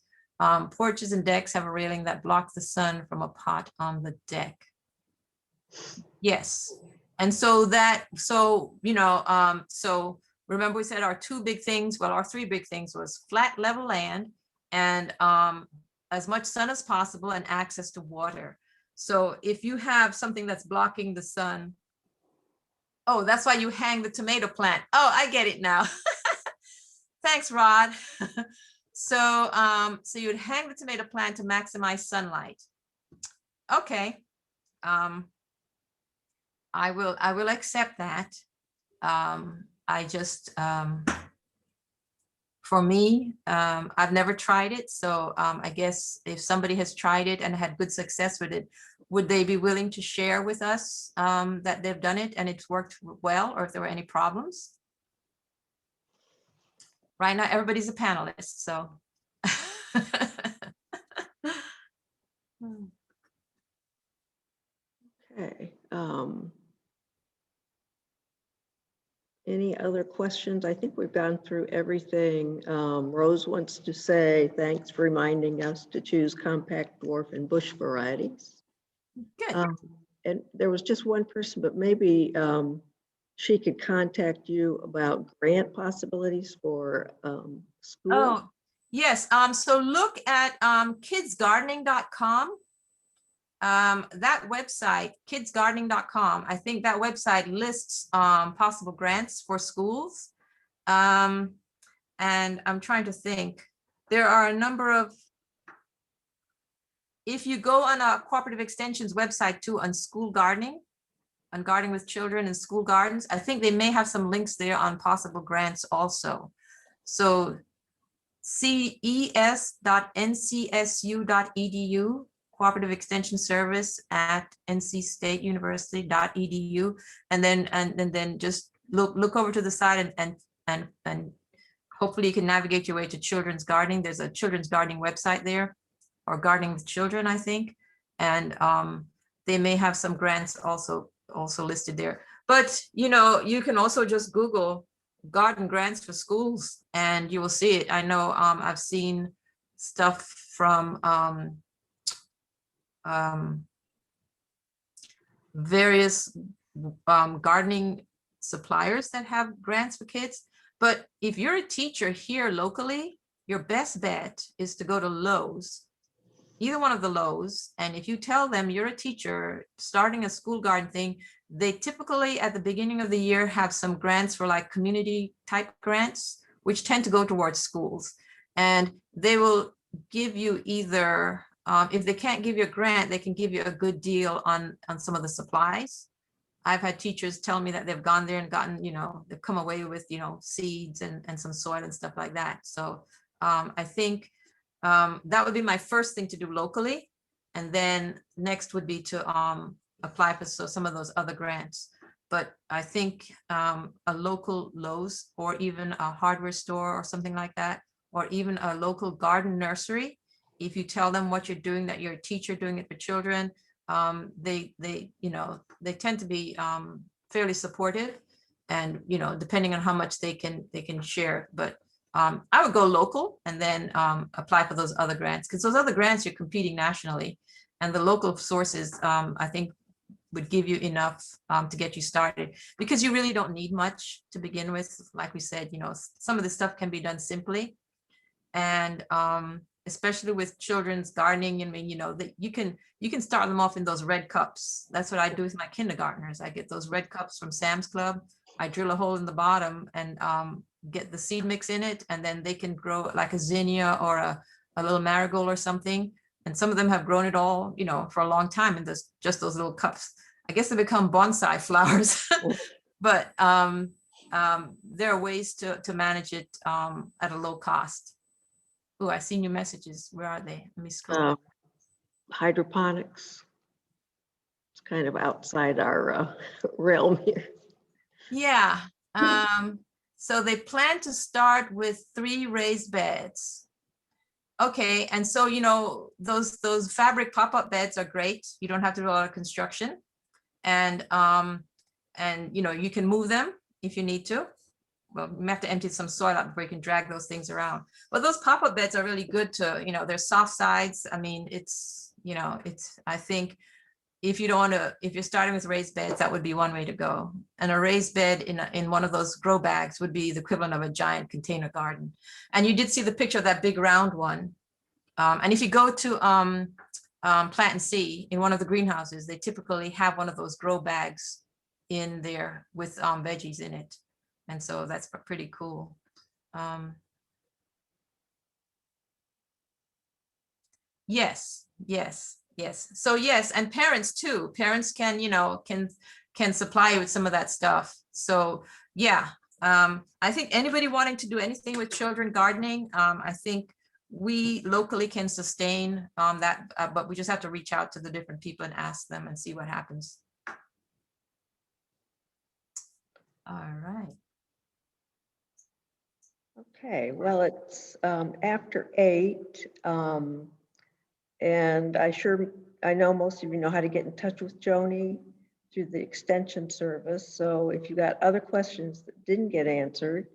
Porches and decks have a railing that blocks the sun from a pot on the deck. Yes. And so you know, so remember we said our two big things, well, our three big things was flat level land and as much sun as possible and access to water. So if you have something that's blocking the sun, oh, that's why you hang the tomato plant. Oh, I get it now. Thanks, Rod. So you'd hang the tomato plant to maximize sunlight. Okay. I will accept that. I just, for me, I've never tried it. So I guess if somebody has tried it and had good success with it, would they be willing to share with us that they've done it and it's worked well, or if there were any problems? Right now, everybody's a panelist, so. Okay. Any other questions? I think we've gone through everything. Rose wants to say thanks for reminding us to choose compact, dwarf, and bush varieties. Good. And there was just one person, but maybe she could contact you about grant possibilities for school. Oh, yes. So look at kidsgardening.com. That website, kidsgardening.com, I think that website lists possible grants for schools. And I'm trying to think, there are a number of, if you go on a Cooperative Extension's website too, on school gardening, on gardening with children and school gardens, I think they may have some links there on possible grants also. So ces.ncsu.edu, Cooperative Extension Service at ncstateuniversity.edu, and then just look over to the side and hopefully you can navigate your way to children's gardening. There's a children's gardening website there, or gardening with children, I think, and they may have some grants also listed there. But you know, you can also just Google garden grants for schools and you will see it. I know I've seen stuff from various gardening suppliers that have grants for kids. But if you're a teacher here locally, your best bet is to go to Lowe's, either one of the Lowe's. And if you tell them you're a teacher starting a school garden thing, they typically at the beginning of the year have some grants for like community type grants, which tend to go towards schools. And they will give you either, if they can't give you a grant, they can give you a good deal on some of the supplies. I've had teachers tell me that they've gone there and gotten, they've come away with, seeds and some soil and stuff like that. So I think that would be my first thing to do locally. And then next would be to apply for some of those other grants. But I think a local Lowe's or even a hardware store or something like that, or even a local garden nursery, if you tell them what you're doing, that you're a teacher doing it for children, they tend to be fairly supportive, and depending on how much they can share. But I would go local and then apply for those other grants, because those other grants you're competing nationally, and the local sources I think would give you enough to get you started, because you really don't need much to begin with. Like we said, some of this stuff can be done simply, and especially with children's gardening. I mean, that you can start them off in those red cups. That's what I do with my kindergartners. I get those red cups from Sam's Club. I drill a hole in the bottom and get the seed mix in it, and then they can grow like a zinnia or a little marigold or something. And some of them have grown it all, for a long time in just those little cups. I guess they become bonsai flowers, but there are ways to manage it at a low cost. Oh, I see new messages. Where are they? Let me scroll. Hydroponics. It's kind of outside our realm here. Yeah. So they plan to start with 3 raised beds. Okay, and so those fabric pop-up beds are great. You don't have to do a lot of construction, and you can move them if you need to. Well, you have to empty some soil out before you can drag those things around. But those pop-up beds are really good to, they're soft sides. I mean, I think if you're starting with raised beds, that would be one way to go. And a raised bed in one of those grow bags would be the equivalent of a giant container garden. And you did see the picture of that big round one. And if you go to Plant and See in one of the greenhouses, they typically have one of those grow bags in there with veggies in it. And so that's pretty cool. Yes. So yes, and parents too. Parents can, can supply you with some of that stuff. So yeah, I think anybody wanting to do anything with children gardening, I think we locally can sustain that, but we just have to reach out to the different people and ask them and see what happens. All right. Okay, well, it's after 8, and I know most of you know how to get in touch with Joni through the extension service. So if you got other questions that didn't get answered,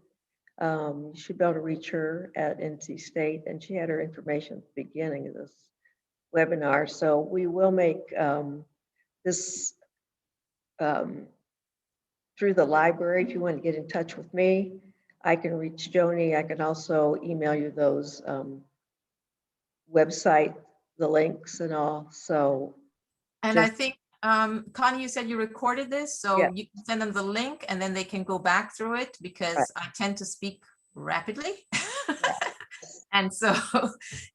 you should be able to reach her at NC State, and she had her information at the beginning of this webinar. So we will make this through the library. If you want to get in touch with me, I can reach Joni. I can also email you those website, the links and all. So, and I think, Connie, you said you recorded this, so yeah. you can send them the link and then they can go back through it, because I tend to speak rapidly. And so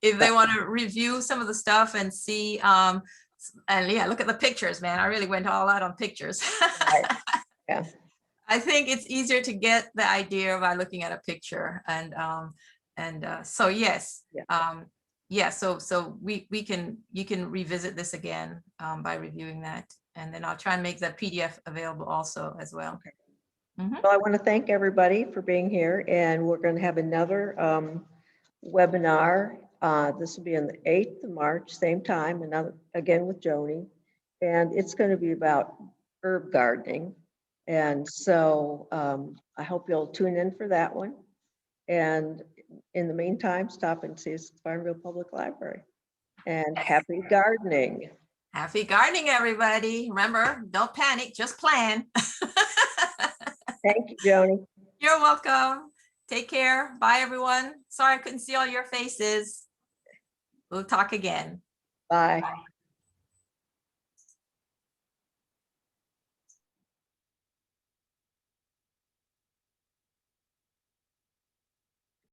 if they want to review some of the stuff and see, and yeah, look at the pictures, man. I really went all out on pictures. Yeah. I think it's easier to get the idea by looking at a picture, and so yes, so you can revisit this again by reviewing that, and then I'll try and make that PDF available also as well. Okay. Well, I want to thank everybody for being here, and we're going to have another webinar. This will be on the 8th of March, same time, another again with Joni, and it's going to be about herb gardening. And so I hope you'll tune in for that one. And in the meantime, stop and see us at Farmville Public Library. And happy gardening. Happy gardening, everybody. Remember, don't panic, just plan. Thank you, Joni. You're welcome. Take care. Bye, everyone. Sorry I couldn't see all your faces. We'll talk again. Bye.